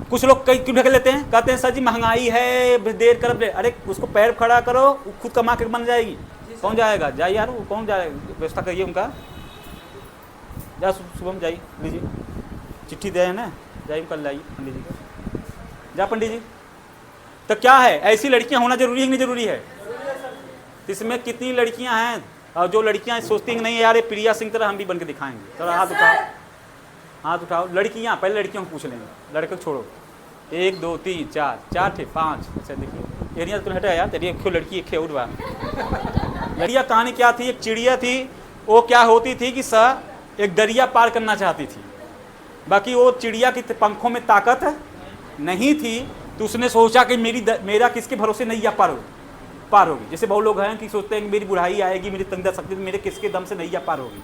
कुछ लोग कई क्यों ढकेल लेते हैं, कहते हैं सर जी महंगाई है देर कर, अरे उसको पैर खड़ा करो, खुद कमा के बन जाएगी, कौन जाएगा? जाइए यार, वो कौन जाएगा, व्यवस्था करिए उनका, जा सुबह में जाइए, लीजिए चिट्ठी दे है ना, जाइए कल लाइए पंडित जी को, जा पंडित जी। तो क्या है, ऐसी लड़कियां होना जरूरी है कि नहीं जरूरी है? इसमें कितनी लड़कियां हैं, और जो लड़कियां सोचती हैं नहीं यार ये प्रिया सिंह तरह हम भी बन के दिखाएंगे, तो हाथ उठाओ, हाथ उठाओ। लड़कियां, पहले लड़कियों को पूछ लेंगे, लड़के छोड़ो। 1 2 3 4 4 थे 5, अच्छा देखिए एरिया तो हटा यार, तेरी एक लड़की एक और बार लड़कियां। कहानी क्या थी, एक चिड़िया थी, वो क्या होती थी कि सर एक दरिया पार करना चाहती थी, बाकी वो चिड़िया की पंखों में ताकत नहीं थी, तो उसने सोचा कि मेरा किसके भरोसे नैया पार होगी। जैसे बहुत लोग हैं कि सोचते हैं कि मेरी बुढ़ाई आएगी, मेरी तंदा शक्ति, मेरे किसके दम से नैया पार होगी,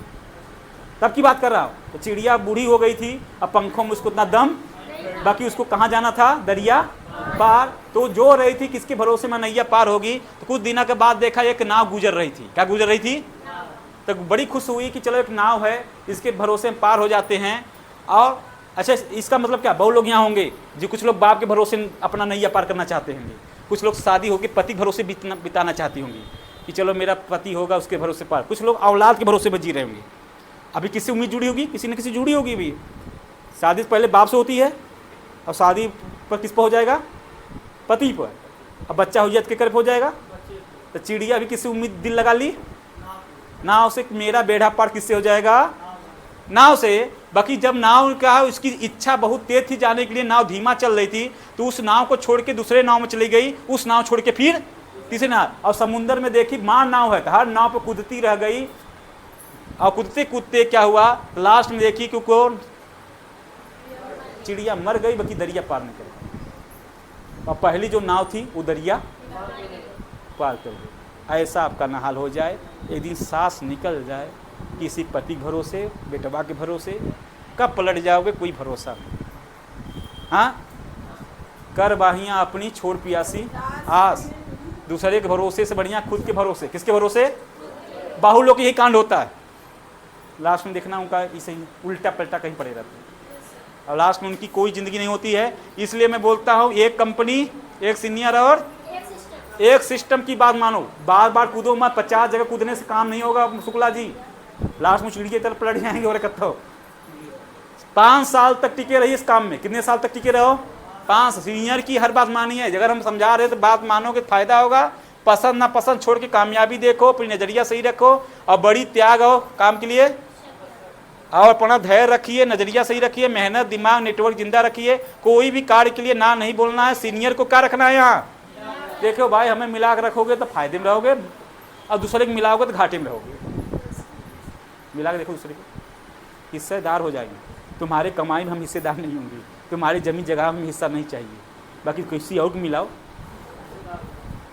तब की बात कर रहा हूँ। तो चिड़िया बूढ़ी हो गई थी, अब पंखों में उसको इतना दम, बाकी उसको कहाँ जाना था, दरिया पार। तो जो रही थी किसके भरोसे में नैया पार होगी। तो कुछ दिनों के बाद देखा एक नाव गुजर रही थी। क्या गुजर रही थी? तो बड़ी खुश हुई कि चलो एक नाव है, इसके भरोसे में पार हो जाते हैं। और अच्छा इसका मतलब क्या, बहुत लोग यहाँ होंगे जो कुछ लोग बाप के भरोसे अपना नैया पार करना चाहते होंगे, कुछ लोग शादी होकर पति भरोसे बिताना चाहती होंगी कि चलो मेरा पति होगा उसके भरोसे पार, कुछ लोग औलाद के भरोसे में जी रहे होंगे। अभी किससे उम्मीद जुड़ी होगी, किसी न किसी जुड़ी होगी। भी शादी पहले बाप से होती है, और शादी पर किस पर हो जाएगा, पति पर। अब बच्चा हो जाए के कर हो जाएगा। तो चिड़िया भी किससे उम्मीद दिल लगा ली, नाव से, मेरा बेड़ा पार किससे हो जाएगा, नाव से। बाकी जब नाव का उसकी इच्छा बहुत तेज थी जाने के लिए, नाव धीमा चल रही थी, तो उस नाव को छोड़ के दूसरे नाव में चली गई, उस नाव छोड़ के फिर तीसरे नाव, और समुद्र में देखी मार नाव है, तो हर नाव पर कूदती रह गई। और कूदते कूदते क्या हुआ, लास्ट में देखी कि कौन, चिड़िया मर गई, बाकी दरिया पार नहीं कर गई। और पहली जो नाव थी वो दरिया पार कर गई। ऐसा आपका न हाल हो जाए, एक दिन सांस निकल जाए, किसी पति भरोसे, बेटवा के भरोसे, कब पलट जाओगे कोई भरोसा नहीं। हाँ, कर बाहियाँ अपनी छोड़ पियासी आस, दूसरे के भरोसे से बढ़िया खुद के भरोसे। किसके भरोसे? बाहु लोग यही कांड होता है, लास्ट में देखना उनका इसे उल्टा पलटा कहीं पड़े रहते हैं, और लास्ट में उनकी कोई ज़िंदगी नहीं होती है। इसलिए मैं बोलता हूँ एक कंपनी, एक सीनियर और एक सिस्टम की बात मानो, बार बार कूदो मत, 50 जगह कूदने से काम नहीं होगा शुक्ला जी, लास्ट में चिड़िया की तरफ पलट जाएंगे। और कत्थो 5 साल तक टिके रहिए इस काम में। कितने साल तक टिके रहो? 5। सीनियर की हर बात मानी है, अगर हम समझा रहे तो बात मानो कि फायदा होगा, पसंद ना पसंद छोड़ के कामयाबी देखो, अपनी नज़रिया सही रखो और बड़ी त्याग हो काम के लिए, और अपना धैर्य रखिए, नज़रिया सही रखिए, मेहनत, दिमाग, नेटवर्क जिंदा रखिए। कोई भी कार्य के लिए ना नहीं बोलना है। सीनियर को क्या रखना है यहाँ? देखो भाई, हमें मिला कर रखोगे तो फायदे में रहोगे, और दूसरे को मिलाओगे तो घाटे में रहोगे। मिला के देखो दूसरे को, हिस्सेदार हो जाएंगे। तुम्हारे कमाई में हम हिस्सेदार नहीं होंगे, तुम्हारी जमीन जगह में हिस्सा नहीं चाहिए, बाकी किसी और को मिलाओ।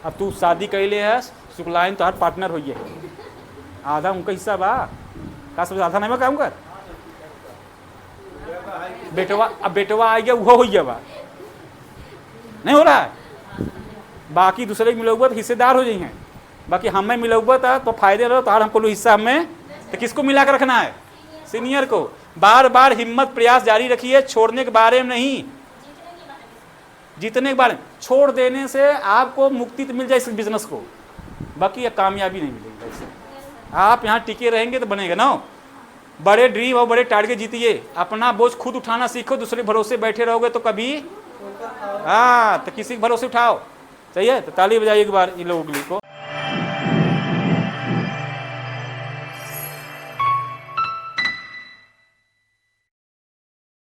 अब तू शादी कैले है, शुक्लाइन तो हर पार्टनर होइए, आधा उनका हिस्सा बा का, सब आधा नहीं बा काम कर। बेटवा, अब बेटवा आ गया वो हो गया बा, नहीं हो रहा है। बाकी दूसरे को मिलोगे तो हिस्सेदार हो जाइए, बाकी हमें मिलोगे तो फायदे रहो, तो हमको हिस्सा हमें, तो किसको मिला कर रखना है? सीनियर को। बार बार हिम्मत प्रयास जारी रखिए, छोड़ने के बारे में नहीं, जीतने के बारे में। छोड़ देने से आपको मुक्ति तो मिल जाए इस बिजनेस को, बाकी ये कामयाबी नहीं मिलेगी। ऐसे आप यहाँ टिके रहेंगे तो बनेगा ना। बड़े ड्रीम और बड़े टारगेट जीतिए, अपना बोझ खुद उठाना सीखो। दूसरे भरोसे बैठे रहोगे तो कभी, हाँ, तो किसी के भरोसे उठाओ। सही है, तो ताली बजाइए एक बार इन लोगों के लिए को।